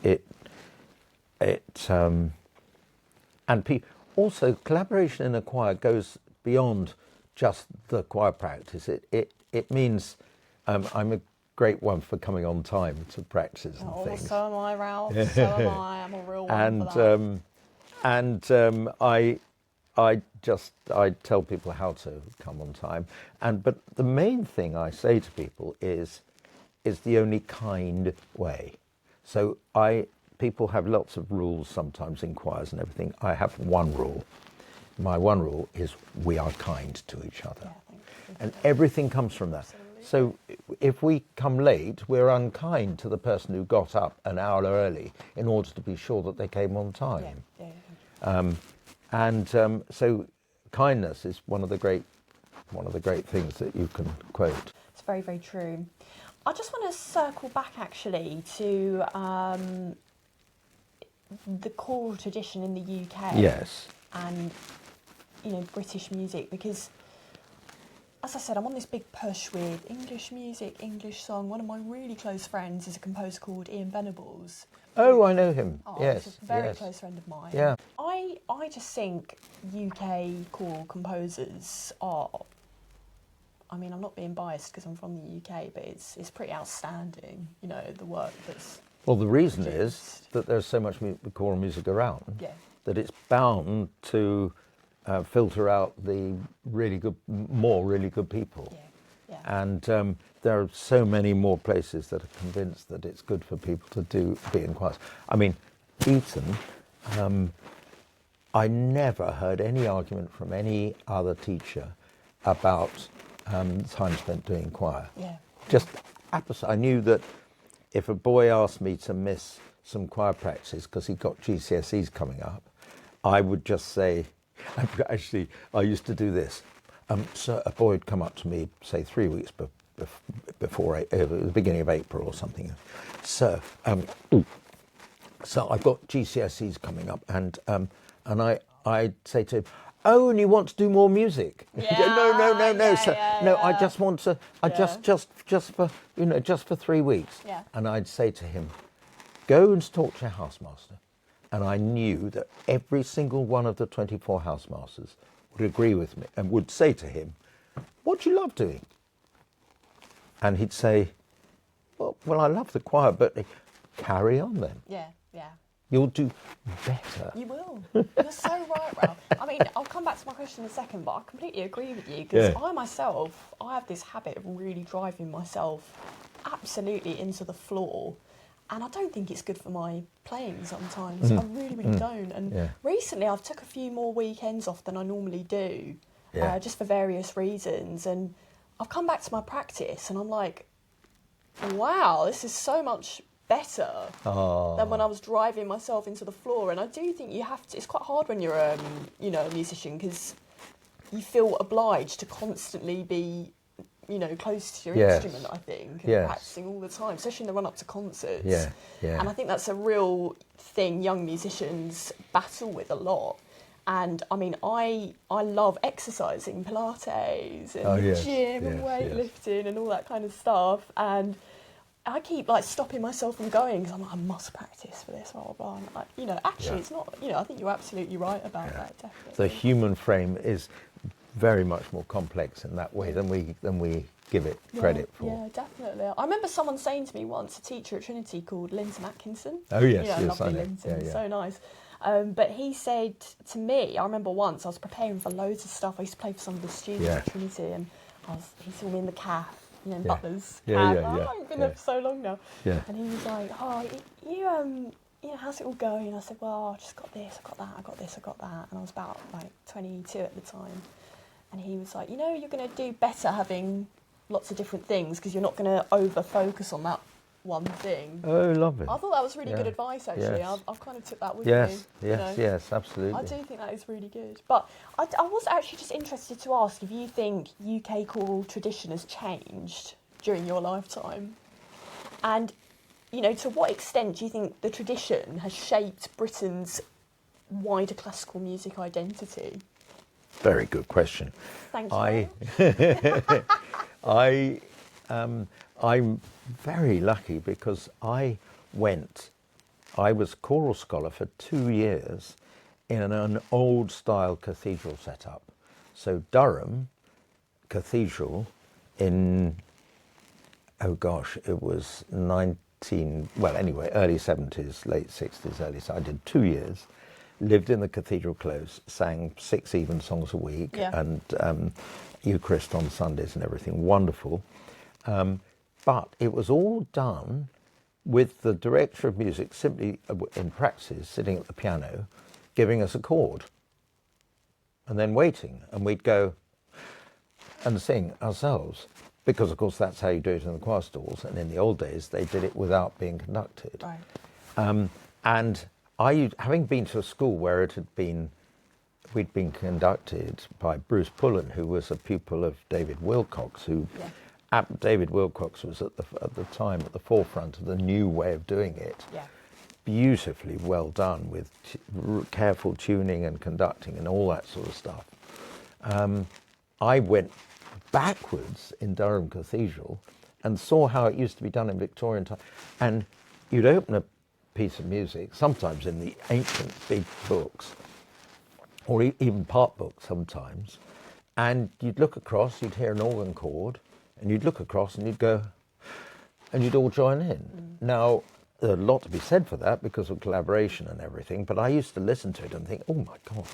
also collaboration in a choir goes beyond just the choir practice. It means I'm a great one for coming on time to practices and things. So am I, Ralph. So am I. I'm a real one for that. I tell people how to come on time, but the main thing I say to people is the only kind way. So people have lots of rules sometimes in choirs and everything. I have one rule. My one rule is we are kind to each other, and everything comes from that. Absolutely. So if we come late, we're unkind to the person who got up an hour early in order to be sure that they came on time. So kindness is one of the great things that you can quote. It's very, very true. I just want to circle back actually to the choral tradition in the UK. Yes. And, you know, British music, because, as I said, I'm on this big push with English music, English song. One of my really close friends is a composer called Ian Venables. Oh, I know him. Yes. He's a very close friend of mine. Yeah. I just think UK choral composers are, I mean, I'm not being biased because I'm from the UK, but it's pretty outstanding, you know, the work that's... Well, the reason is that there's so much choral music around that it's bound to filter out the really good people. And there are so many more places that are convinced that it's good for people to be in choirs. I mean, Eton, I never heard any argument from any other teacher about time spent doing choir. Just opposite. I knew that if a boy asked me to miss some choir practice because he got GCSEs coming up, I would just say, actually, I used to do this. So a boy would come up to me, say 3 weeks before the beginning of April or something. So I've got GCSEs coming up, and I'd say to him, "Oh, and you want to do more music?" No. I just want to. Just for 3 weeks. Yeah. And I'd say to him, "Go and talk to your housemaster." And I knew that every single one of the 24 housemasters would agree with me and would say to him, "What do you love doing?" And he'd say, "Well, I love the choir, but carry on then. Yeah. You'll do better." You will. You're so right, Ralph. I mean, I'll come back to my question in a second, but I completely agree with you because I have this habit of really driving myself absolutely into the floor, and I don't think it's good for my playing sometimes. I really, really don't. And recently I've took a few more weekends off than I normally do, just for various reasons, and I've come back to my practice and I'm like, wow, this is so much better than when I was driving myself into the floor. And I do think you have to, it's quite hard when you're a musician because you feel obliged to constantly be close to your instrument, I think, and practicing all the time, especially in the run up to concerts. And I think that's a real thing young musicians battle with a lot. And I mean, I love exercising, Pilates and Oh, the yes, gym and yes, weightlifting and all that kind of stuff. And I keep like stopping myself from going because I'm like, I must practice for this, blah blah blah. And actually, Yeah. it's not. I think you're absolutely right about that. The Definitely. human frame is very much more complex in that way than we give it credit for. Yeah, definitely. I remember someone saying to me once, a teacher at Trinity called Linton Atkinson. Oh yes, Yeah, yes, I lovely know. Linton, Yeah. so nice. But he said to me, I remember once I was preparing for loads of stuff. I used to play for some of the students Yeah. at Trinity, and he saw me in the calf, in Yeah. Butler's Yeah, calf. yeah, yeah, I've been there yeah. for so long now. Yeah. And he was like, how's it all going? And I said, well, I just got this, I got that, I got this, I got that. And I was about like 22 at the time. And he was like, you're going to do better having lots of different things because you're not going to over-focus on that one thing. Oh, lovely. I thought that was really good Yeah. advice, actually. Yes. I've kind of took that with Yes, me. yes, absolutely. I do think that is really good. But I was actually just interested to ask if you think UK choral tradition has changed during your lifetime. And, to what extent do you think the tradition has shaped Britain's wider classical music identity? Very good question. Thank you. I'm very lucky because I was choral scholar for 2 years in an old style cathedral setup. So Durham Cathedral it was early 70s, late 60s, so I did 2 years. Lived in the cathedral close, sang 6 evensongs a week, and Eucharist on Sundays and everything. Wonderful. But it was all done with the director of music simply in practice, sitting at the piano, giving us a chord, and then waiting, and we'd go and sing ourselves. Because, of course, that's how you do it in the choir stalls, and in the old days, they did it without being conducted. Right. And having been to a school where we'd been conducted by Bruce Pullen, who was a pupil of David Wilcox, David Wilcox was at the time at the forefront of the new way of doing it. Yeah. Beautifully well done with careful tuning and conducting and all that sort of stuff. I went backwards in Durham Cathedral and saw how it used to be done in Victorian time. And you'd open a piece of music, sometimes in the ancient big books, or even part books sometimes, and you'd look across, you'd hear an organ chord, and you'd look across and you'd go, and you'd all join in. Now, there's a lot to be said for that because of collaboration and everything, but I used to listen to it and think, oh my God,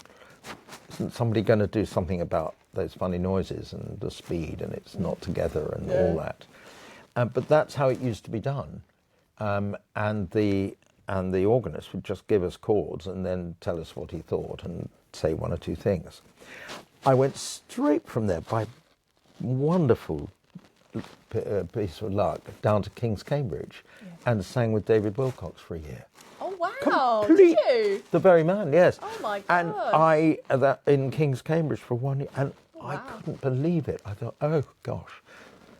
isn't somebody going to do something about those funny noises and the speed and it's not together and all that? But that's how it used to be done. And the organist would just give us chords and then tell us what he thought and say 1 or 2 things. I went straight from there by wonderful piece of luck down to King's Cambridge and sang with David Wilcox for a year. Oh, wow. Did you? The very man, yes. Oh, my And God. in King's Cambridge for 1 year, and I couldn't believe it. I thought, oh gosh,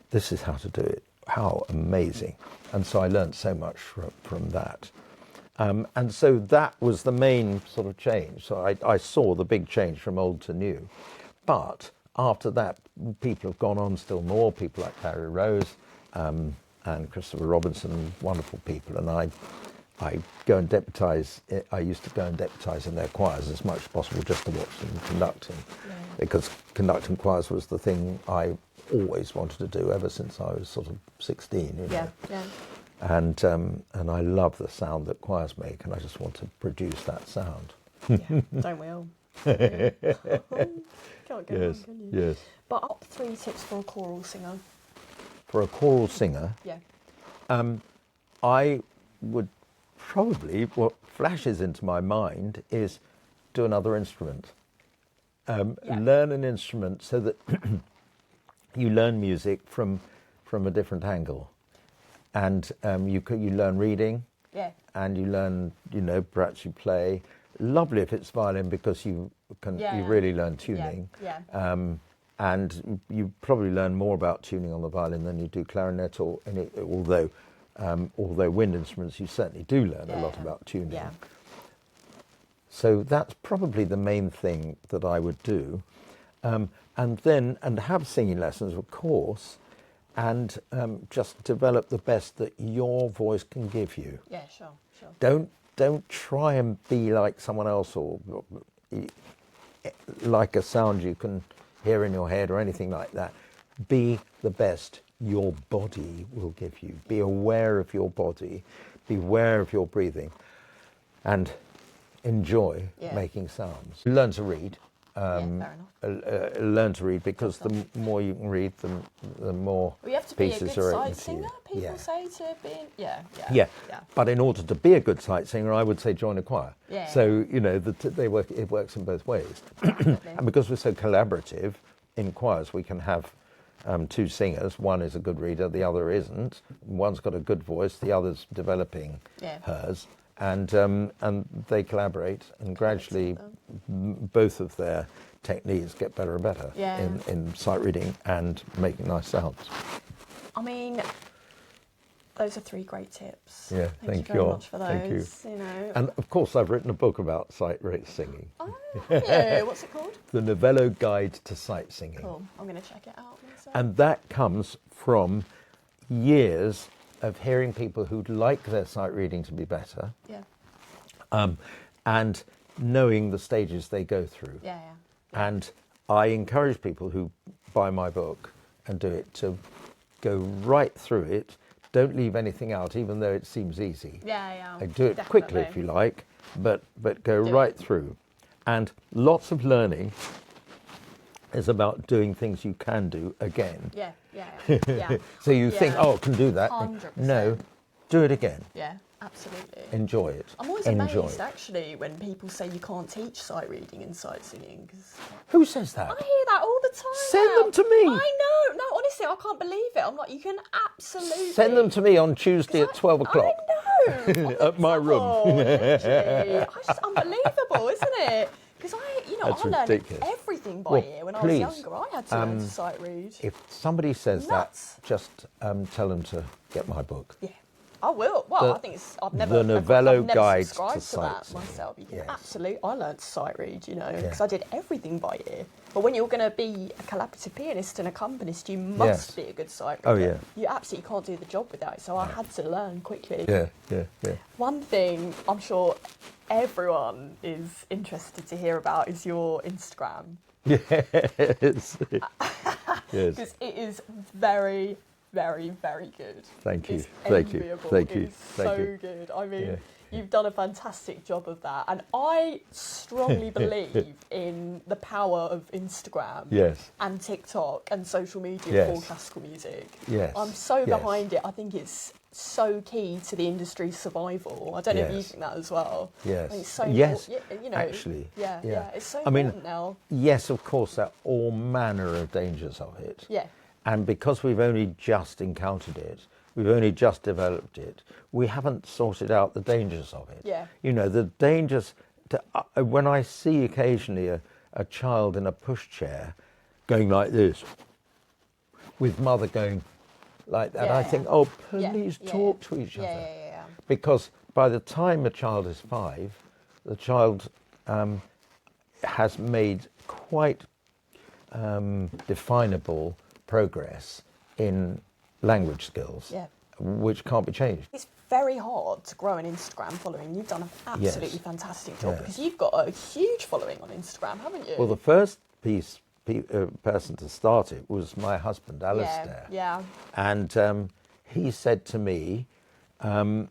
this is how to do it. How amazing. And so I learned so much from that. And so that was the main sort of change. So I saw the big change from old to new. But after that, people have gone on still more, people like Barry Rose and Christopher Robinson, wonderful people. And I go and deputise, I used to go and deputise in their choirs as much as possible just to watch them conducting. Because conducting choirs was the thing I always wanted to do ever since I was sort of 16. You know? And I love the sound that choirs make, and I just want to produce that sound. Don't we all? Can't go wrong, can you? Yes. But up 3 tips for a choral singer. For a choral singer, I would probably, what flashes into my mind is do another instrument. Learn an instrument so that you learn music from a different angle. And you learn reading, and you learn, perhaps you play. Lovely if it's violin because you really learn tuning. And you probably learn more about tuning on the violin than you do clarinet, although wind instruments you certainly do learn a lot about tuning. So that's probably the main thing that I would do. And have singing lessons, of course, and just develop the best that your voice can give you. Yeah, sure. Don't try and be like someone else or like a sound you can hear in your head or anything like that. Be the best your body will give you. Be aware of your body, be aware of your breathing, and enjoy making sounds. Learn to read. Fair enough. Learn to read, because the more you can read, the more Well, you have to be a pieces good are sight open to singer, you. people say to be... Yeah. But in order to be a good sight singer, I would say join a choir. Yeah. So, you know, it works in both ways. And because we're so collaborative in choirs, we can have two singers. One is a good reader, the other isn't. One's got a good voice, the other's developing hers. And they collaborate, and gradually both of their techniques get better and better in sight reading and making nice sounds. I mean, those are 3 great tips. Yeah, thank you very much for those. Thank you. You know. And of course, I've written a book about sight rate singing. Oh, yeah. What's it called? The Novello Guide to Sight Singing. Cool. I'm going to check it out myself. And that comes from years of hearing people who'd like their sight reading to be better. Yeah. And knowing the stages they go through. Yeah. And I encourage people who buy my book and do it to go right through it. Don't leave anything out, even though it seems easy. Yeah. Do it quickly if you like, but go right through. And lots of learning is about doing things you can do again. Yeah. So you think, oh, I can do that. 100%. No, do it again. Yeah, absolutely. Enjoy it. I'm always amazed, actually, when people say you can't teach sight reading and sight singing. Who says that? I hear that all the time. Send them to me. I know. No, honestly, I can't believe it. I'm like, you can absolutely... Send them to me on Tuesday at 12 o'clock. I know. At my room. Literally. It's just unbelievable, isn't it? Because I learned ridiculous. everything by ear when I was younger. I had to learn to sight read. If somebody says Nuts. that, just tell them to get my book. Yeah. I will. Well, I think it's... I've never Guide subscribed to to Sight that Singing. myself. You can Yes. absolutely... I learned to sight read, because I did everything by ear. But when you're going to be a collaborative pianist and accompanist, you must be a good sight reader. Oh, yeah. You absolutely can't do the job without it. So I had to learn quickly. Yeah. One thing I'm sure everyone is interested to hear about is your Instagram. Yes. Because it is very, very, very good. Thank you. It's Thank you. enviable. Thank you. It's Thank so you. good. I mean, Yeah. you've done a fantastic job of that. And I strongly believe in the power of Instagram Yes. and TikTok and social media Yes. for classical music. Yes. I'm so Yes. behind it. I think it's so key to the industry's survival. I don't know if you Yes. think that as well. Yes. I think it's so Yes, actually. Yeah. It's so I mean, important now. Yes, of course, there are all manner of dangers of it. Yeah. And because we've only just encountered it, we've only just developed it, we haven't sorted out the dangers of it. Yeah. You know, the dangers, when I see occasionally a child in a pushchair going like this, with mother going like that, I think, oh, please talk to each other. Yeah. Because by the time a child is 5, the child has made quite definable progress in language skills, which can't be changed. It's very hard to grow an Instagram following. You've done an absolutely fantastic job because you've got a huge following on Instagram, haven't you? Well, the first person to start it was my husband, Alistair. Yeah. And he said to me one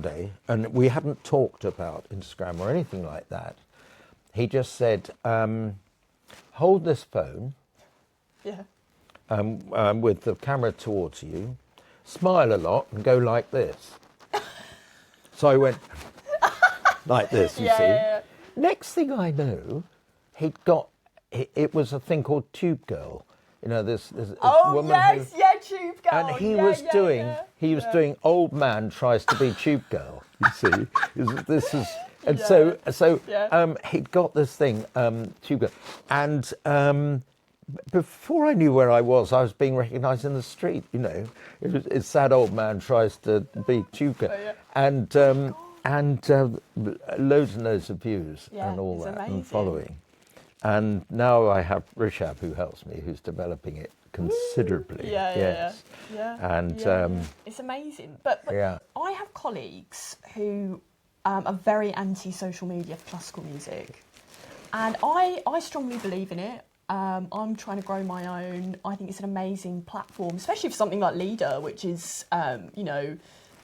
day, and we hadn't talked about Instagram or anything like that. He just said, hold this phone with the camera towards you, smile a lot and go like this. So I went like this, you see. Yeah. Next thing I know, it was a thing called Tube Girl. You know, this woman Tube Girl. and he was doing Old Man Tries to Be Tube Girl, you see. He'd got this thing, Tube Girl. And before I knew where I was being recognised in the street, you know. It's Sad Old Man Tries to Be Tube Girl. And and loads and loads of views Yeah, and all it's that amazing. and following. And now I have Rishab who helps me, who's developing it considerably. Yes. Yeah. And It's amazing. But yeah. I have colleagues who are very anti-social media for classical music. And I strongly believe in it. I'm trying to grow my own. I think it's an amazing platform, especially for something like Leader, which is,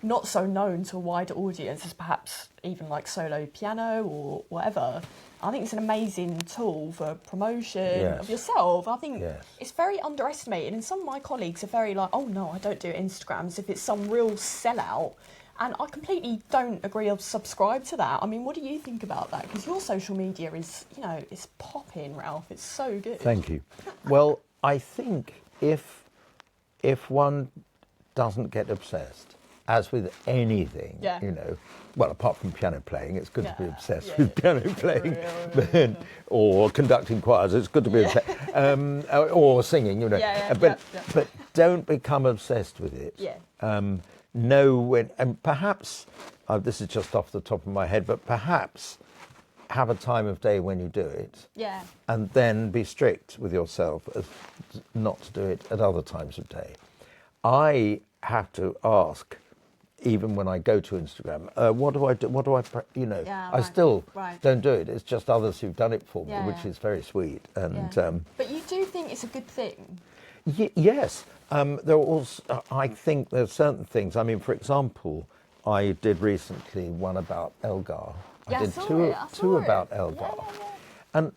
not so known to a wider audience as perhaps even like solo piano or whatever. I think it's an amazing tool for promotion Yes. of yourself. I think Yes. it's very underestimated, and some of my colleagues are very like, oh no, I don't do Instagram as if it's some real sellout. And I completely don't agree or subscribe to that. I mean, what do you think about that? Because your social media is, it's popping, Ralph. It's so good. Thank you. Well, I think if one doesn't get obsessed, as with anything, Yeah. well, apart from piano playing, it's good to be Yeah, obsessed yeah, with piano playing, or conducting choirs. It's good to be obsessed, or singing, but don't become obsessed with it. Yeah. Know when, and perhaps this is just off the top of my head, but perhaps have a time of day when you do it. Yeah. And then be strict with yourself as not to do it at other times of day. I have to ask, even when I go to Instagram, what do I do? What do I, Yeah, I right, still right. don't do it. It's just others who've done it for me, Yeah, which yeah. is very sweet. And Yeah. But you do think it's a good thing? yes, there are also, I think there's certain things. I mean, for example, I did recently one about Elgar. Yeah, I did I saw two it, I saw about it. Elgar. Yeah. And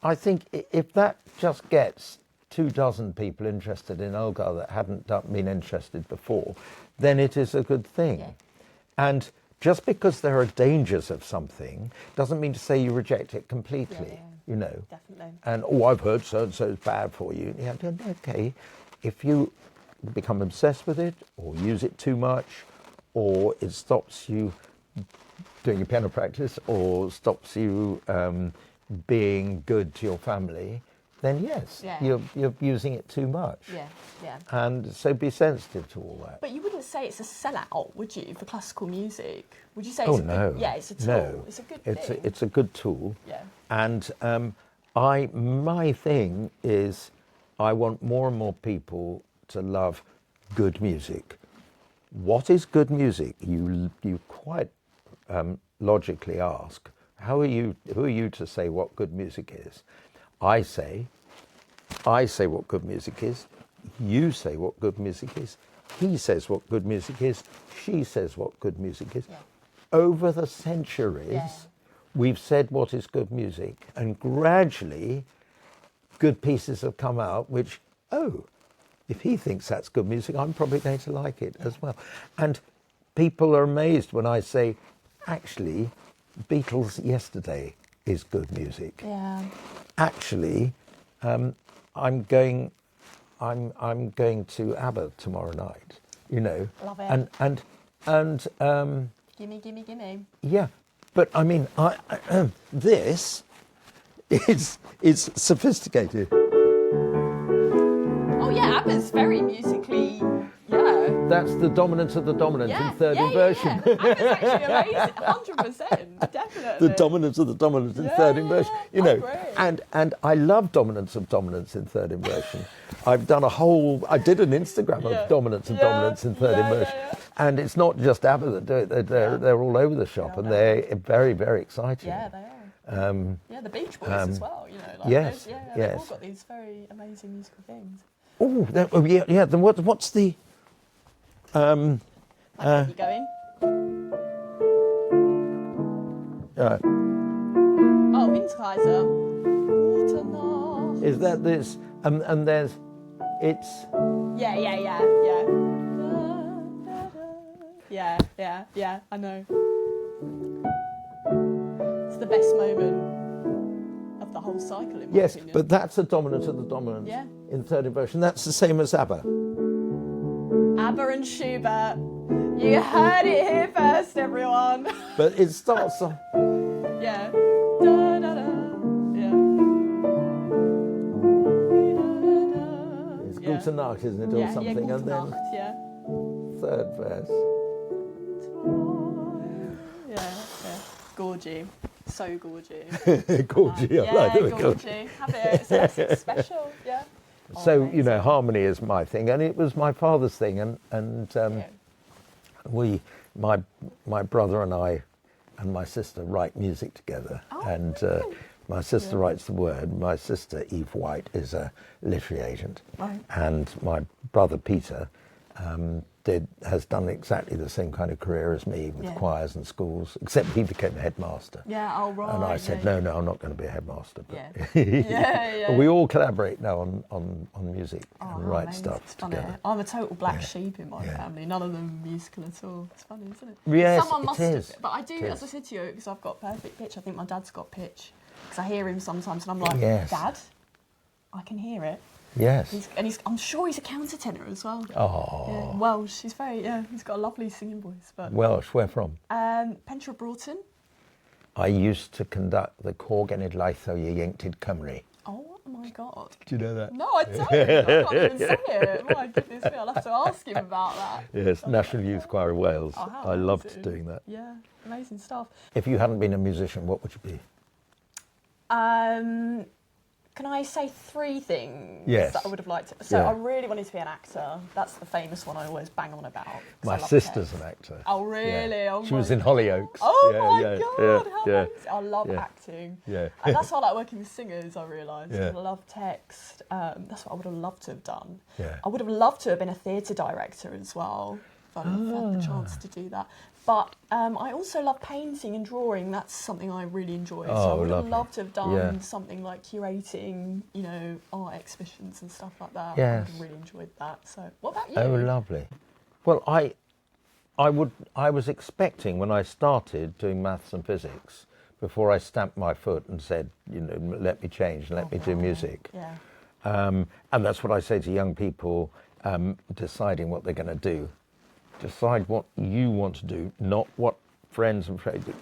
I think if that just gets 24 people interested in Elgar that hadn't been interested before, then it is a good thing. Yeah. And just because there are dangers of something doesn't mean to say you reject it completely, Definitely. And, I've heard so-and-so is bad for you. Yeah, okay. If you become obsessed with it or use it too much, or it stops you doing your piano practice or stops you being good to your family, then yes, you're using it too much. Yeah. And so be sensitive to all that. But you wouldn't say it's a sellout, would you, for classical music? Would you say Oh, it's a no. good, it's a tool. No. It's a good It's thing. it's a good tool. Yeah. And my thing is I want more and more people to love good music. What is good music? You quite logically ask. Who are you to say what good music is? I say what good music is. You say what good music is. He says what good music is. She says what good music is. Yeah. Over the centuries, we've said what is good music, and gradually good pieces have come out which, if he thinks that's good music, I'm probably going to like it as well. And people are amazed when I say, actually, Beatles Yesterday is good music. Yeah. Actually, I'm going to ABBA tomorrow night. Love it. And Gimme. yeah, but I mean, this is sophisticated. Oh yeah, ABBA's very musically. Yeah. That's the dominance of the dominant in third inversion. Yeah. ABBA's actually amazing. 100%. Definitely. The dominance of the dominant in third inversion. I agree. And I love dominance of dominance in third inversion. I did an Instagram of dominance of dominance in third inversion. Yeah. And it's not just ABBA that do it, they're all over the shop, and they're very, very exciting. Yeah, they are. The Beach Boys as well. Yes, they've all got these very amazing musical things. Yeah. Then what's the? I get you going. Winterkaiser. Waternacht. Is that this? And there's, it's. Yeah. Yeah, I know. It's the best moment of the whole cycle, in my opinion. But that's a dominant of the dominant in third inversion. That's the same as ABBA. ABBA and Schubert. You heard it here first, everyone. But it starts off. Yeah. Da, da, da. Yeah. It's Gute Nacht, isn't it, or something? Gute And then Nacht, third verse. Gorgy. So gorgy. Gorgy, I like the word gorgy. Have it. It's something special. Yeah. So, amazing. harmony is my thing, and it was my father's thing, and my brother and I and my sister write music together, and my sister writes the word. My sister, Eve White, is a literary agent, Right. and my brother Peter has done exactly the same kind of career as me with choirs and schools, except he became a headmaster. Yeah, oh right. And I said, no, I'm not going to be a headmaster. But Yeah. we all collaborate now on music and write amazing. stuff It's funny. together. I'm a total black sheep in my family. None of them musical at all. It's funny, isn't it? Yes, Someone must it is. have. But I do, as I said to you, because I've got perfect pitch. I think my dad's got pitch. Because I hear him sometimes, and I'm like, Dad, I can hear it. Yes. I'm sure he's a countertenor as well. Oh. Yeah, Welsh. He's he's got a lovely singing voice. But Welsh, where from? Pentre Broughton. I used to conduct the Cor Genedlaethol Ieuenctid Cymru. Oh my God. Do you know that? No, I don't. I can't even say it. My goodness me, I'll have to ask him about that. Yes, National Youth Choir of Wales. how I loved amazing. doing that. Yeah, amazing stuff. If you hadn't been a musician, what would you be? Can I say 3 things Yes. that I would have liked? So I really wanted to be an actor. That's the famous one I always bang on about. 'Cause My I love sister's tech. an actor. Oh really? Yeah. Oh She my was in God. Hollyoaks. Oh Yeah, my yeah, God! yeah, How yeah. amazing! I love Yeah. acting. Yeah. And that's why I like working with singers. I realised. Yeah. I love text. That's what I would have loved to have done. Yeah. I would have loved to have been a theatre director as well. If I'd have had the chance to do that. But I also love painting and drawing. That's something I really enjoy. So I would have lovely. loved to have done Yeah. something like curating, art exhibitions and stuff like that. I Yes. would have really enjoyed that. So, what about you? Oh, lovely. Well, I was expecting when I started doing maths and physics, before I stamped my foot and said, let me change and let me do music. Yeah. And that's what I say to young people deciding what they're going to do. Decide what you want to do, not what friends and friends do.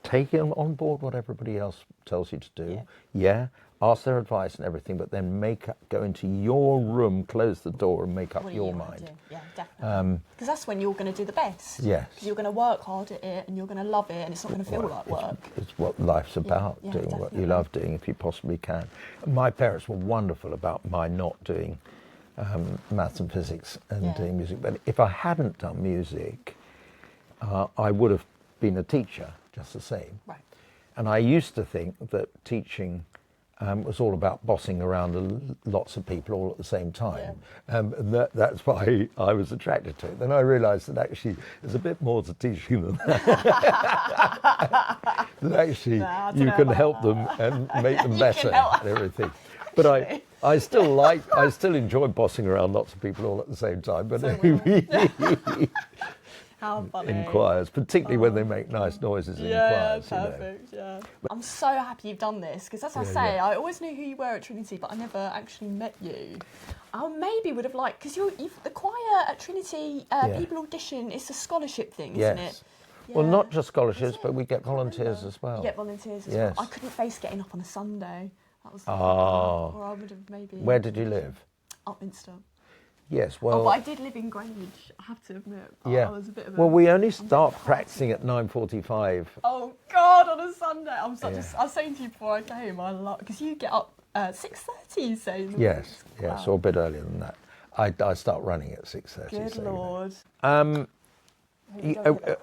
Take on board what everybody else tells you to do. Yeah. Ask their advice and everything, but then go into your room, close the door, and make up What your you wanna mind. do? Yeah, definitely. Because that's when you're going to do the best. Yes. Because you're going to work hard at it and you're going to love it, and it's not going to feel like work. It's what life's about, yeah, doing what definitely. you love doing if you possibly can. My parents were wonderful about my not doing maths and physics and doing music. But if I hadn't done music, I would have been a teacher just the same. Right. And I used to think that teaching was all about bossing around lots of people all at the same time. And that's why I was attracted to it. Then I realised that actually there's a bit more to teaching than that. That actually you can help them and make them better and everything. But I still enjoy bossing around lots of people all at the same time. But How funny. in choirs, particularly when they make nice noises in choirs. Perfect. Yeah. I'm so happy you've done this because, as I say, I always knew who you were at Trinity, but I never actually met you. I maybe would have liked because the choir at Trinity people audition. It's a scholarship thing, isn't it? Yeah. Well, not just scholarships, but we get volunteers as well. You get volunteers as Yes. well. I couldn't face getting up on a Sunday. That was or I would have maybe. Where did you live? Upminster. Yes, well... but I did live in Greenwich, I have to admit. I was a bit of a... Well, we only start practicing at 9:45. Oh, God, on a Sunday. I was saying to you before I came, I love... Because you get up at 6:30, you say? In the morning. Yes, or a bit earlier than that. I start running at 6:30. Good Lord. That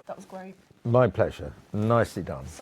That was great. My pleasure. Nicely done.